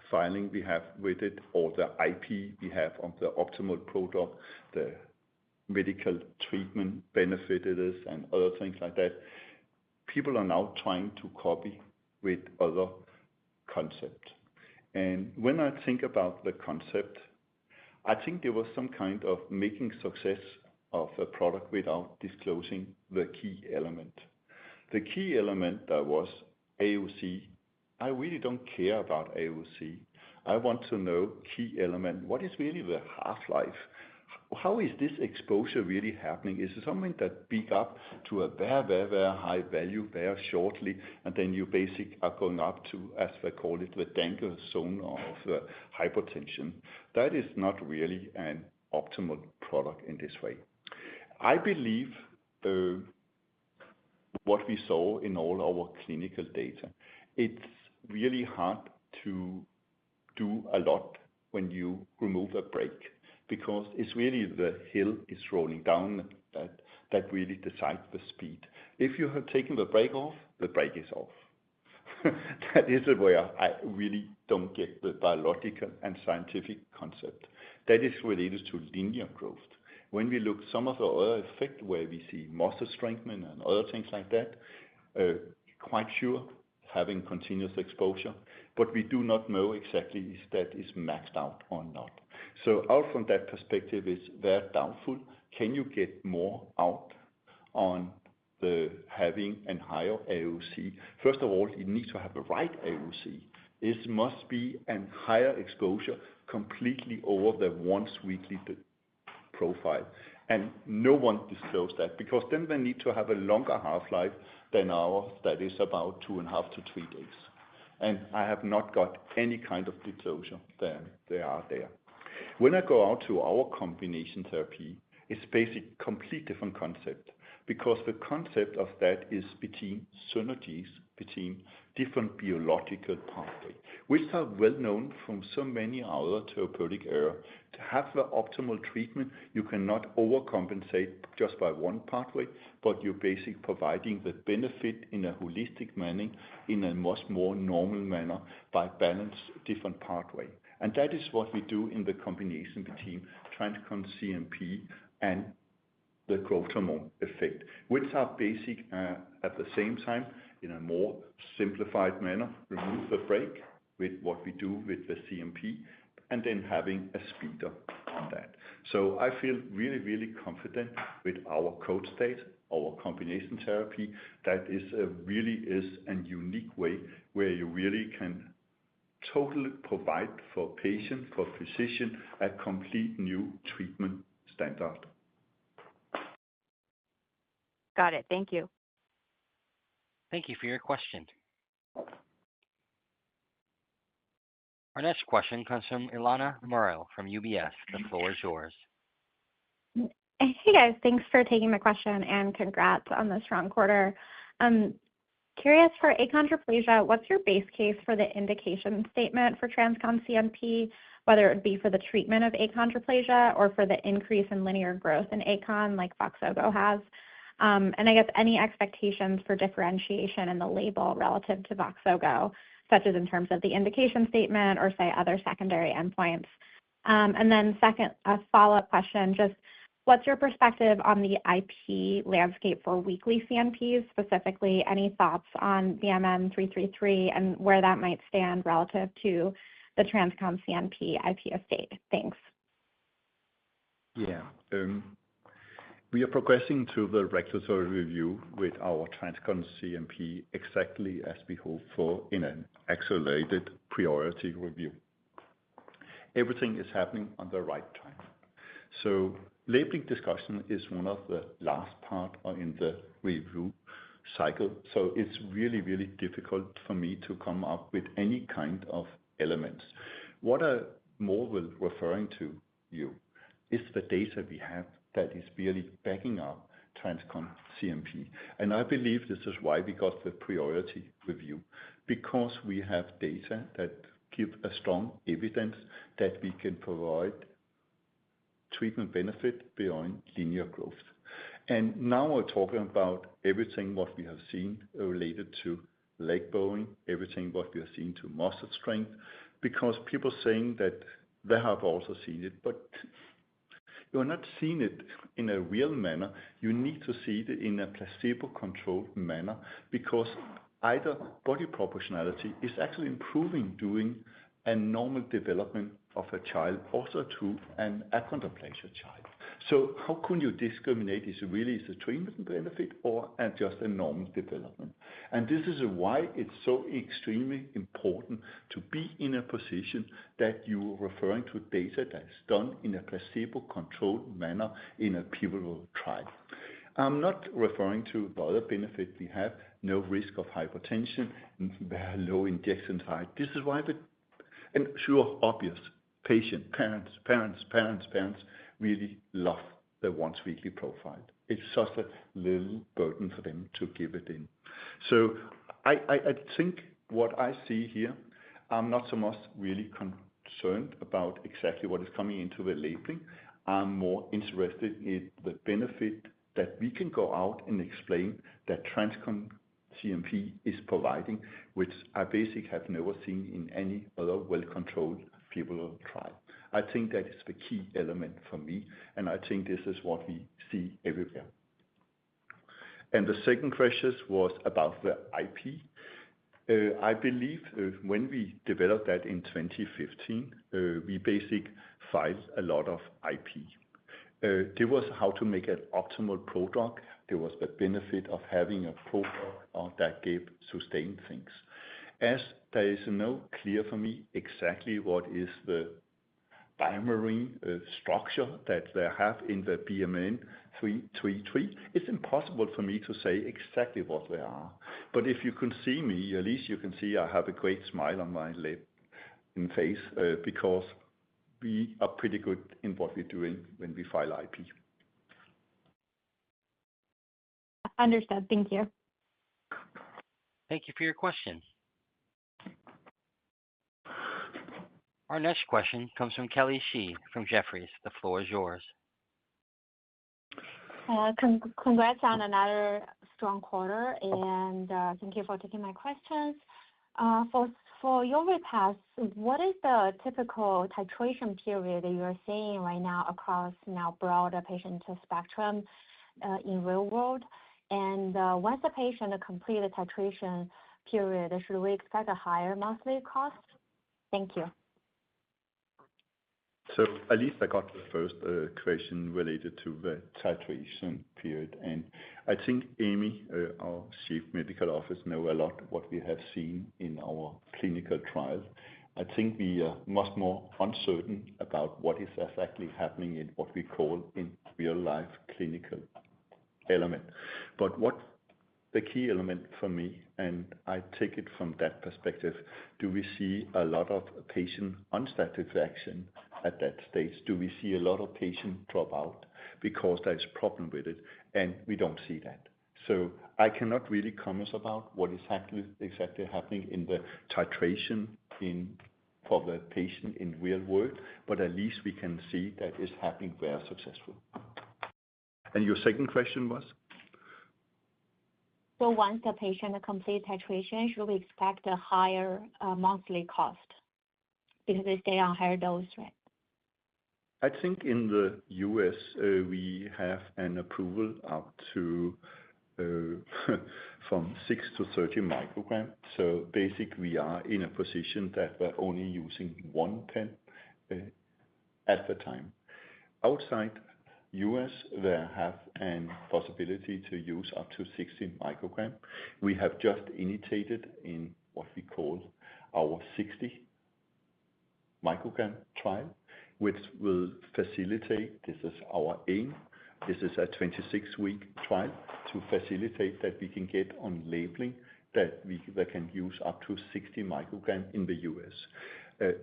filing we have with it, all the IP we have on the optimal product, the medical treatment benefit it is, and other things like that. People are now trying to copy with other concepts. And when I think about the concept, I think there was some kind of making success of a product without disclosing the key element. The key element that was AUC. I really don't care about AUC. I want to know key element. What is really the half-life? How is this exposure really happening? Is it something that peak up to a very, very, very high value very shortly, and then you basically are going up to, as they call it, the danger zone of the hypertension? That is not really an optimal product in this way. I believe what we saw in all our clinical data, it's really hard to do a lot when you remove a brake, because it's really the hill is rolling down that really decides the speed. If you have taken the brake off, the brake is off. That is where I really don't get the biological and scientific concept. That is related to linear growth. When we look some of the other effects where we see muscle strengthening and other things like that, quite sure having continuous exposure, but we do not know exactly if that is maxed out or not. So out from that perspective, it's very doubtful. Can you get more out on the having a higher AUC? First of all, you need to have the right AUC. It must be a higher exposure completely over the once weekly profile. And no one disclosed that, because then they need to have a longer half-life than ours, that is about 2.5 to 3 days. And I have not got any kind of disclosure that they are there. When I go out to our combination therapy, it's basically a complete different concept, because the concept of that is between synergies between different biological pathways, which are well known from so many other therapeutic areas. To have the optimal treatment, you cannot overcompensate just by one pathway, but you're basically providing the benefit in a holistic manner, in a much more normal manner, by balance different pathways. And that is what we do in the combination between TransCon CNP and the growth hormone effect, which are basic at the same time in a more simplified manner, remove the brake with what we do with the CNP, and then having a speeder on that. So I feel really, really confident with our code state, our combination therapy, that is really is a unique way where you really can totally provide for patient, for physician, a complete new treatment standard. Got it. Thank you. Thank you for your question. Our next question comes from Ilana Morel from UBS. The floor is yours. Hey guys, thanks for taking my question and congrats on the strong quarter. Curious for achondroplasia, what's your base case for the indication statement for TransCon CNP, whether it would be for the treatment of achondroplasia or for the increase in linear growth in achon like Voxzogo has? And I guess any expectations for differentiation in the label relative to Voxzogo, such as in terms of the indication statement or say other secondary endpoints. And then second, a follow-up question, just what's your perspective on the IP landscape for weekly CNPs, specifically any thoughts on BMN 333 and where that might stand relative to the TransCon CNP IP estate? Thanks. Yeah. We are progressing through the regulatory review with our TransCon CNP exactly as we hope for in an accelerated priority review. Everything is happening on the right time. So labeling discussion is one of the last part in the review cycle. So it's really, really difficult for me to come up with any kind of elements. What I more will referring to you is the data we have that is really backing up TransCon CNP. And I believe this is why we got the priority review, because we have data that give a strong evidence that we can provide treatment benefit beyond linear growth. And now we're talking about everything what we have seen related to leg bowing, everything what we are seeing to muscle strength, because people saying that they have also seen it, but you are not seeing it in a real manner. You need to see it in a placebo-controlled manner, because either body proportionality is actually improving during a normal development of a child, also to an achondroplasia child. So how can you discriminate? Is it really a treatment benefit or just a normal development? And this is why it's so extremely important to be in a position that you are referring to data that's done in a placebo-controlled manner in a pivotal trial. I'm not referring to the other benefit we have, no risk of hypertension, very low injection site. This is why, and sure, obvious, patient, parents really love the once weekly profile. It's such a little burden for them to give it in. So I think what I see here, I'm not so much really concerned about exactly what is coming into the labeling. I'm more interested in the benefit that we can go out and explain that TransCon CNP is providing, which I basically have never seen in any other well-controlled pivotal trial. I think that is the key element for me, and I think this is what we see everywhere. And the second question was about the IP. I believe when we developed that in 2015, we basically filed a lot of IP. There was how to make an optimal product. There was the benefit of having a product that gave sustained things. As there is no clear for me exactly what is the biomarine structure that they have in the BMN 333, it's impossible for me to say exactly what they are. But if you can see me, at least you can see I have a great smile on my lip and face, because we are pretty good in what we're doing when we file IP. Understood. Thank you. Thank you for your question. Our next question comes from Kelly Shi from Jefferies. The floor is yours. Congrats on another strong quarter, and thank you for taking my questions. For YORVIPATH, what is the typical titration period that you are seeing right now across broader patient spectrum in real world? And once the patient complete the titration period, should we expect a higher monthly cost? Thank you. So at least I got the first question related to the titration period. And I think Amy, our Chief Medical Officer, knows a lot what we have seen in our clinical trials. I think we are much more uncertain about what is exactly happening in what we call in real life clinical element. But what the key element for me, and I take it from that perspective, do we see a lot of patient unsatisfaction at that stage? Do we see a lot of patients drop out because there's a problem with it? And we don't see that. So I cannot really comment about what is exactly happening in the titration for the patient in real world, but at least we can see that it's happening very successful. And your second question was? So once the patient completes titration, should we expect a higher monthly cost because they stay on higher dose, right? I think in the US, we have an approval up to from 6 to 30 micrograms. So basically, we are in a position that we're only using one pen at the time. Outside US, they have a possibility to use up to 60 micrograms. We have just initiated in what we call our 60 microgram trial, which will facilitate, this is our aim, this is a 26-week trial to facilitate that we can get on labeling that they can use up to 60 micrograms in the US.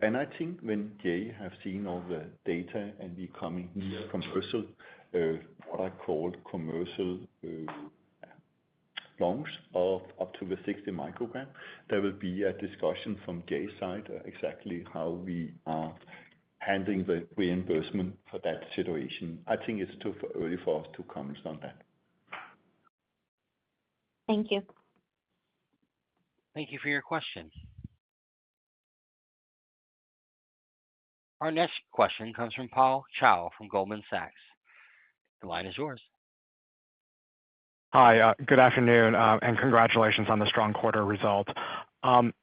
And I think when Jay have seen all the data and we coming near commercial, what I call commercial launch of up to the 60 microgram, there will be a discussion from Jay's side exactly how we are handling the reimbursement for that situation. I think it's too early for us to comment on that. Thank you. Thank you for your question. Our next question comes from Paul Chow from Goldman Sachs. The line is yours. Hi, good afternoon, and congratulations on the strong quarter result.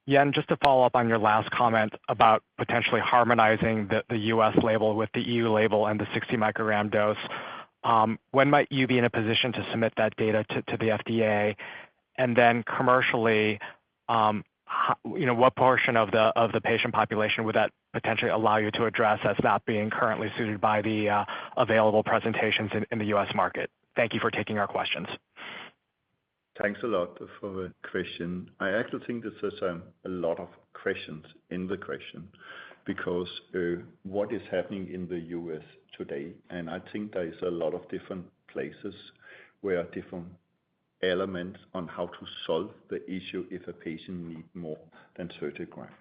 Jan, just to follow up on your last comment about potentially harmonizing the U.S. label with the EU label and the 60 microgram dose, when might you be in a position to submit that data to the FDA? And then commercially, what portion of the patient population would that potentially allow you to address as not being currently suited by the available presentations in the U.S. market? Thank you for taking our questions. Thanks a lot for the question. I actually think there's a lot of questions in the question because what is happening in the US today, and I think there is a lot of different places where different elements on how to solve the issue if a patient needs more than 30 grams.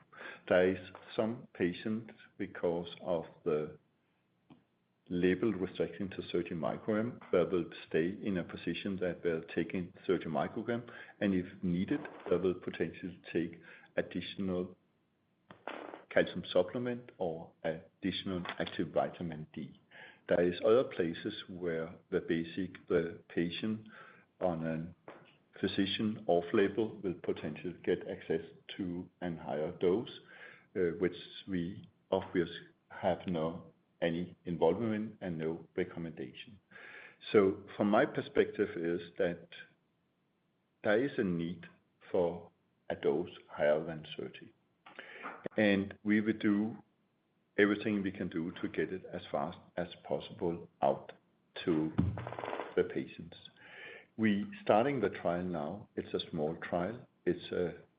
There is some patients because of the label restriction to 30 microgram, they will stay in a position that they're taking 30 microgram, and if needed, they will potentially take additional calcium supplement or additional active vitamin D. There is other places where the patient on a physician off-label will potentially get access to a higher dose, which we obviously have no any involvement and no recommendation. So from my perspective is that there is a need for a dose higher than 30. And we will do everything we can do to get it as fast as possible out to the patients. We starting the trial now. It's a small trial. It's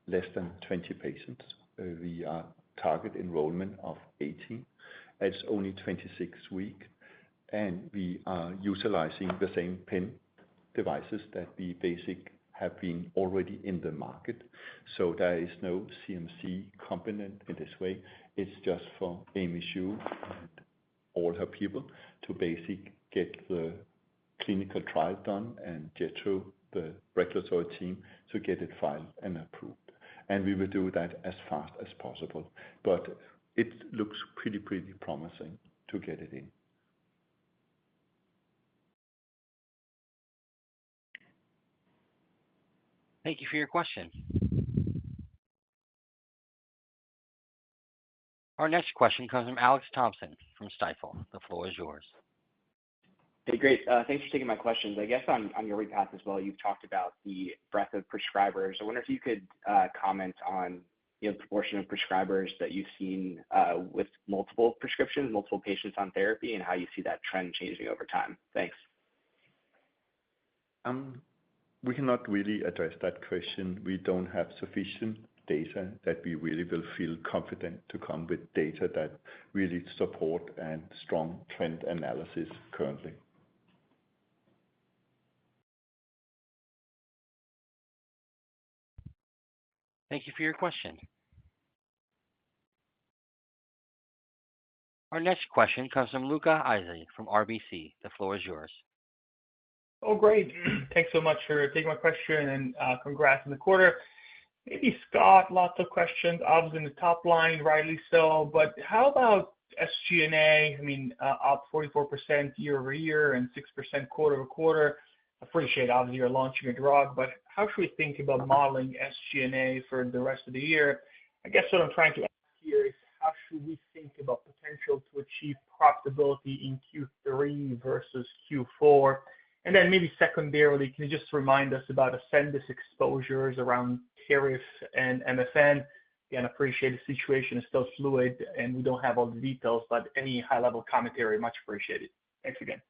less than 20 patients. We are target enrollment of 18. It's only 26 weeks, and we are utilizing the same pen devices that we basically have been already in the market. So there is no CMC component in this way. It's just for Amy Xu and all her people to basically get the clinical trial done and get through the regulatory team to get it filed and approved. And we will do that as fast as possible. But it looks pretty promising to get it in. Thank you for your question. Our next question comes from Alex Thompson from Stifel. The floor is yours. Hey, great. Thanks for taking my questions. I guess on your repath as well, you've talked about the breadth of prescribers. I wonder if you could comment on the proportion of prescribers that you've seen with multiple prescriptions, multiple patients on therapy, and how you see that trend changing over time. Thanks. We cannot really address that question. We don't have sufficient data that we really will feel confident to come with data that really support and strong trend analysis currently. Thank you for your question. Our next question comes from Luca Issi from RBC. The floor is yours. Oh, great. Thanks so much for taking my question, and congrats on the quarter. Maybe Scott, lots of questions, obviously in the top line, rightly so, but how about SG&A? I mean, up 44% year over year and 6% quarter over quarter. Appreciate, obviously, you're launching a drug, but how should we think about modeling SG&A for the rest of the year? I guess what I'm trying to ask here is how should we think about potential to achieve profitability in Q3 versus Q4? And then maybe secondarily, can you just remind us about Ascendis exposures around tariffs and MFN? Again, appreciate the situation is still fluid and we don't have all the details, but any high-level commentary, much appreciated. Thanks again.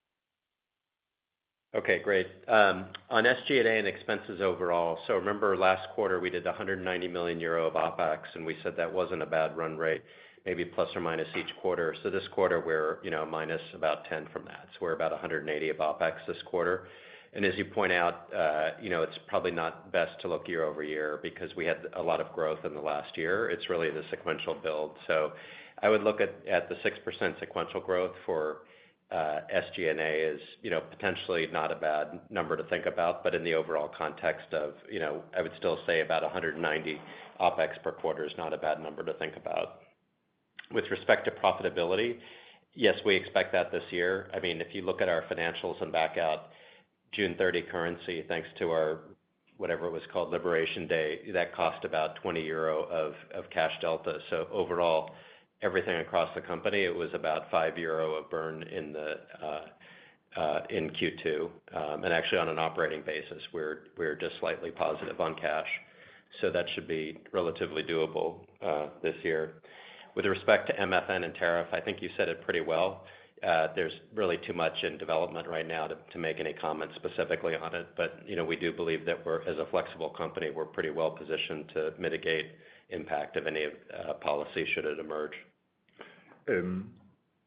Okay, great. On SG&A and expenses overall, so remember last quarter we did 190 million euro of OpEx, and we said that wasn't a bad run rate, maybe plus or minus each quarter. So this quarter we're minus about 10 from that. So we're about 180 of OpEx this quarter. And as you point out, it's probably not best to look year over year because we had a lot of growth in the last year. It's really the sequential build. So I would look at the 6% sequential growth for SG&A is, potentially not a bad number to think about, but in the overall context of, I would still say about 190 OpEx per quarter is not a bad number to think about. With respect to profitability, yes, we expect that this year. I mean, if you look at our financials and back out June 30 currency, thanks to our, whatever it was called, Liberation Day, that cost about 20 euro of cash delta. So overall, everything across the company, it was about 5 euro of burn in Q2. And actually on an operating basis, we're just slightly positive on cash. So that should be relatively doable this year. With respect to MFN and tariff, I think you said it pretty well. There's really too much in development right now to make any comments specifically on it. But, we do believe that as a flexible company, we're pretty well positioned to mitigate impact of any policy should it emerge.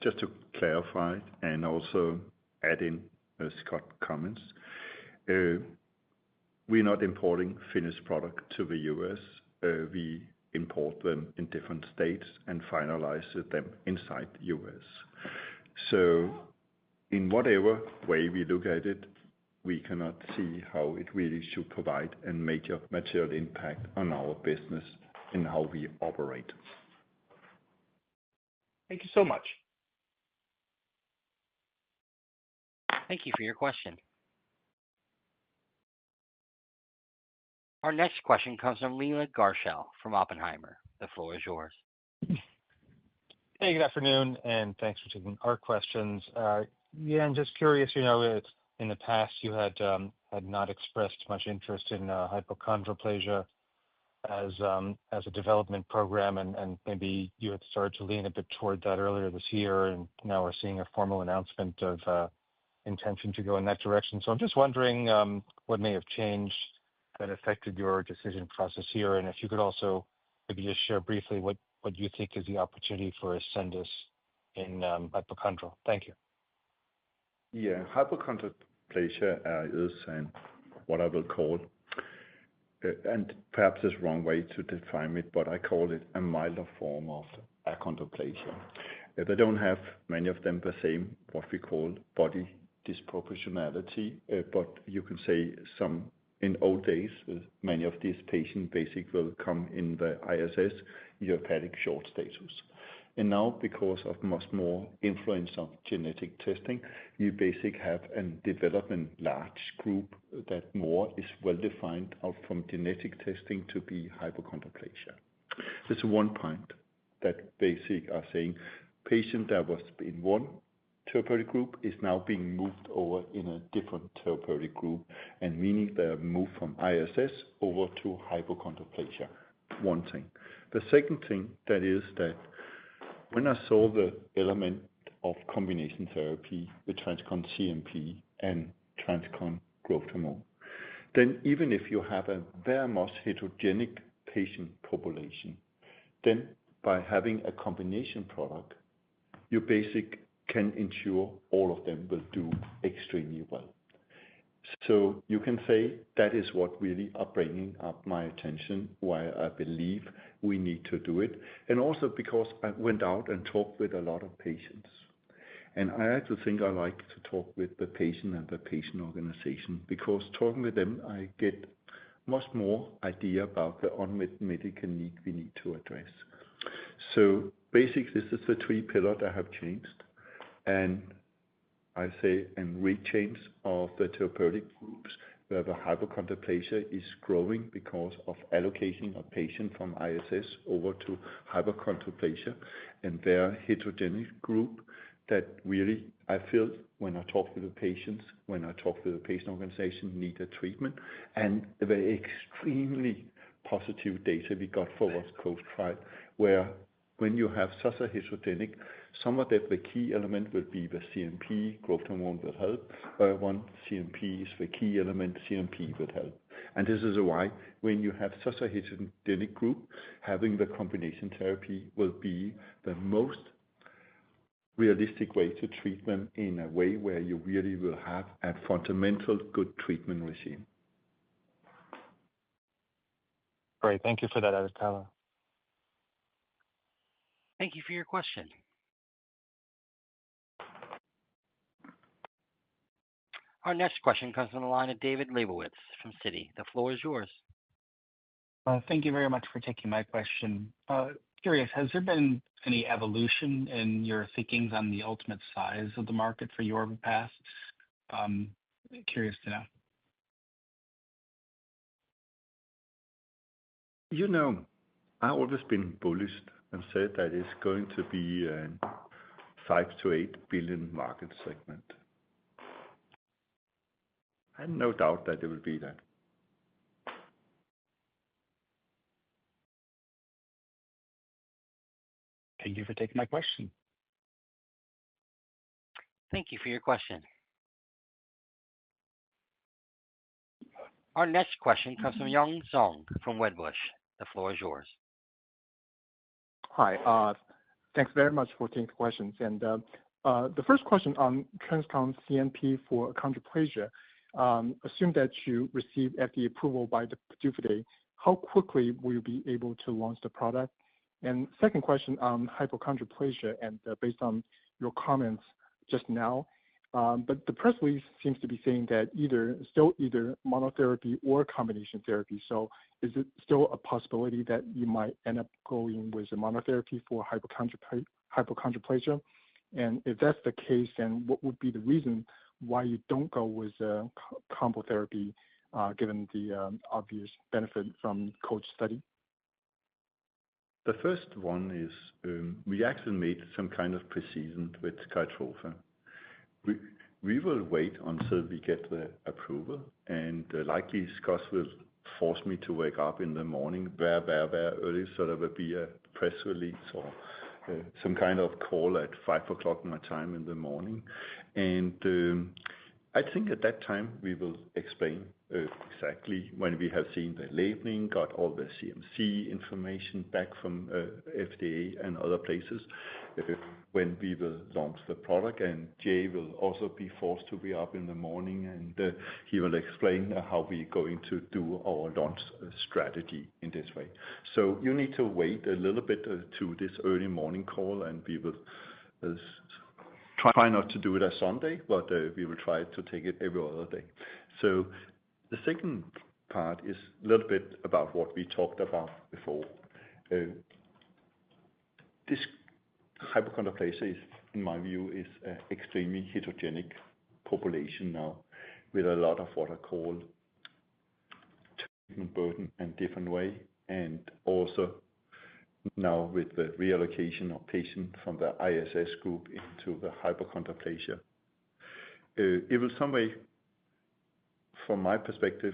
Just to clarify and also add in Scott's comments, we're not importing finished product to the US. We import them in different states and finalize them inside the US. So in whatever way we look at it, we cannot see how it really should provide a major material impact on our business and how we operate. Thank you so much. Thank you for your question. Our next question comes from Leland Garshell from Oppenheimer. The floor is yours. Hey, good afternoon, and thanks for taking our questions. Yeah, I'm just curious, in the past you had not expressed much interest in hypochondroplasia as a development program, and maybe you had started to lean a bit toward that earlier this year, and now we're seeing a formal announcement of intention to go in that direction. So I'm just wondering what may have changed that affected your decision process here, and if you could also maybe just share briefly what you think is the opportunity for Ascendis in hypochondral. Thank you. Yeah, hypochondroplasia is what I will call, and perhaps it's the wrong way to define it, but I call it a milder form of achondroplasia. They don't have, many of them, the same, what we call body disproportionality, but you can say some, in old days, many of these patients basically will come in the ISS, idiopathic short status. And now, because of much more influence of genetic testing, you basically have a development large group that more is well defined out from genetic testing to be hypochondroplasia. There's one point that basically are saying patient that was in one therapeutic group is now being moved over in a different therapeutic group, and meaning they are moved from ISS over to hypochondroplasia. One thing. The second thing that is that when I saw the element of combination therapy with TransCon CNP and TransCon growth hormone, then even if you have a very much heterogenic patient population, then by having a combination product, you basically can ensure all of them will do extremely well. So you can say that is what really are bringing up my attention, why I believe we need to do it. And also because I went out and talked with a lot of patients. And I actually think I like to talk with the patient and the patient organization, because talking with them, I get much more idea about the unmet medical need we need to address. So basically, this is the three pillars that have changed. And I say, and rechange of the therapeutic groups where the hypochondroplasia is growing because of allocation of patients from ISS over to hypochondroplasia, and their heterogeneous group that really, I feel, when I talk to the patients, when I talk to the patient organization, need a treatment, and the extremely positive data we got for what's called trial, where when you have such a heterogenic, some of the key element will be the CNP, growth hormone will help. One CNP is the key element, CNP will help. And this is why when you have such a heterogenic group, having the combination therapy will be the most realistic way to treat them in a way where you really will have a fundamental good treatment regime. Great. Thank you for that, Aditya. Thank you for your question. Our next question comes from the line of David Lebowitz from Citi. The floor is yours. Thank you very much for taking my question. Curious, has there been any evolution in your thinkings on the ultimate size of the market for Yorvipath? Curious to know. You know, I've always been bullish and said that it's going to be a 5 to 8 billion market segment. I have no doubt that it will be that. Thank you for taking my question. Thank you for your question. Our next question comes from Young Zhong from Wedbush. The floor is yours. Hi. Thanks very much for taking the questions. And the first question on TransCon CNP for achondroplasia. Assume that you receive FDA approval by the PDUFA date. How quickly will you be able to launch the product? And second question on hypochondroplasia, and based on your comments just now, but the press release seems to be saying that either monotherapy or combination therapy. So is it still a possibility that you might end up going with a monotherapy for hypochondroplasia? And if that's the case, then what would be the reason why you don't go with combo therapy, given the obvious benefit from COACH study? The first one is we actually made some kind of precision with Skytrofa. We will wait until we get the approval, and likely Scott will force me to wake up in the morning very early, so there will be a press release or some kind of call at 5 o'clock my time in the morning. And I think at that time we will explain exactly when we have seen the labeling, got all the CMC information back from FDA and other places, when we will launch the product. And Jay will also be forced to be up in the morning, and he will explain how we're going to do our launch strategy in this way. So you need to wait a little bit to this early morning call, and we will try not to do it on Sunday, but we will try to take it every other day. So the second part is a little bit about what we talked about before. This hypochondroplasia is, in my view, is an extremely heterogenic population now, with a lot of what I call treatment burden and different way, and also now with the reallocation of patients from the ISS group into the hypochondroplasia. It will some way, from my perspective,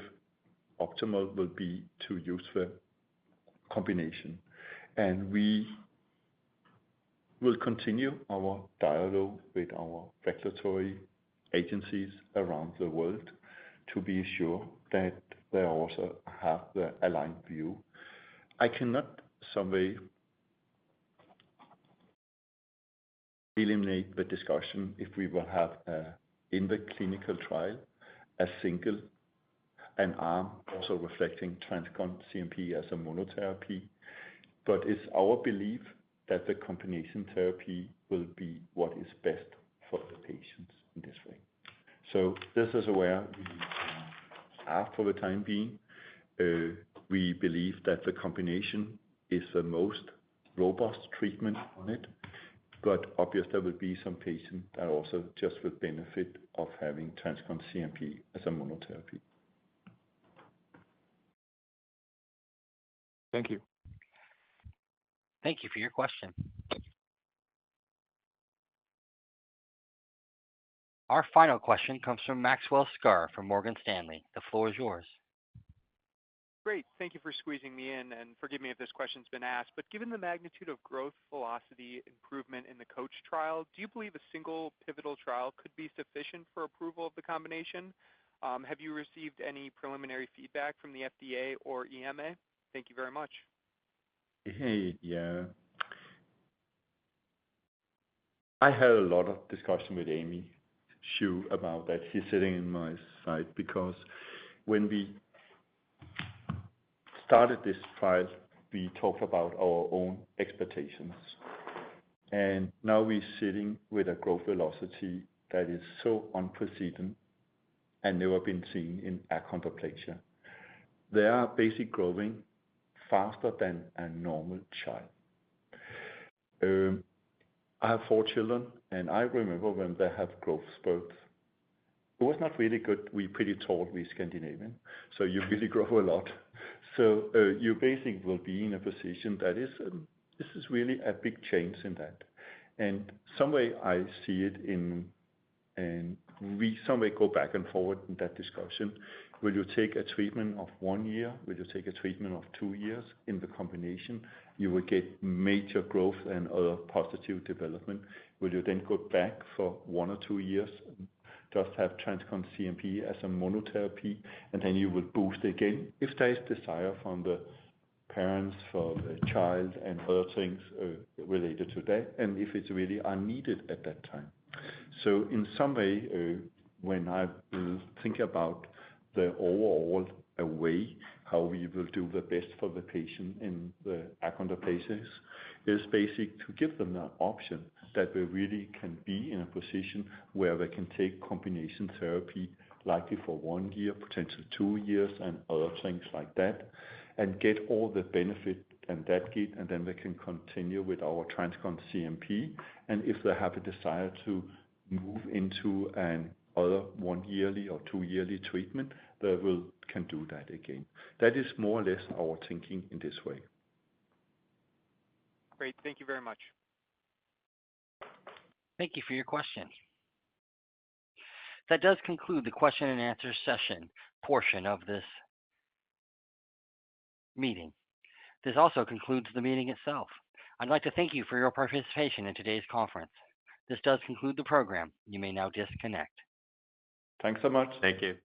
optimal will be to use the combination. And we will continue our dialogue with our regulatory agencies around the world to be sure that they also have the aligned view. I cannot some way eliminate the discussion if we will have in the clinical trial a single an arm also reflecting TransCon CNP as a monotherapy, but it's our belief that the combination therapy will be what is best for the patients in this way. So this is where we are for the time being. We believe that the combination is the most robust treatment on it, but obviously there will be some patients that also just will benefit of having TransCon CNP as a monotherapy. Thank you. Thank you for your question. Our final question comes from Maxwell Skor from Morgan Stanley. The floor is yours. Great. Thank you for squeezing me in, and forgive me if this question's been asked, but given the magnitude of growth velocity improvement in the COACH trial, do you believe a single pivotal trial could be sufficient for approval of the combination? Have you received any preliminary feedback from the FDA or EMA? Thank you very much. Hey, yeah. I had a lot of discussion with Amy Xu about that. She's sitting in my side because when we started this trial, we talked about our own expectations. And now we're sitting with a growth velocity that is so unprecedented and never been seen in achondroplasia. They are basically growing faster than a normal child. I have 4 children, and I remember when they have growth spurts. It was not really good. We're pretty tall, we Scandinavian, so you really grow a lot. So you basically will be in a position that is, this is really a big change in that. And some way I see it in, and we some way go back and forward in that discussion. Will you take a treatment of 1 year? Will you take a treatment of 2 years? In the combination, you will get major growth and other positive development. Will you then go back for 1 or 2 years, just have TransCon CNP as a monotherapy, and then you will boost again if there is desire from the parents, for the child, and other things related to that, and if it's really unneeded at that time. So in some way, when I will think about the overall way how we will do the best for the patient in the achondroplasias, is basic to give them an option that they really can be in a position where they can take combination therapy, likely for 1 year, potentially 2 years, and other things like that, and get all the benefit and that get, and then they can continue with our TransCon CNP. And if they have a desire to move into an other 1 yearly or 2 yearly treatment, they can do that again. That is more or less our thinking in this way. Great. Thank you very much. Thank you for your question. That does conclude the question and answer session portion of this meeting. This also concludes the meeting itself. I'd like to thank you for your participation in today's conference. This does conclude the program. You may now disconnect. Thanks so much. Thank you.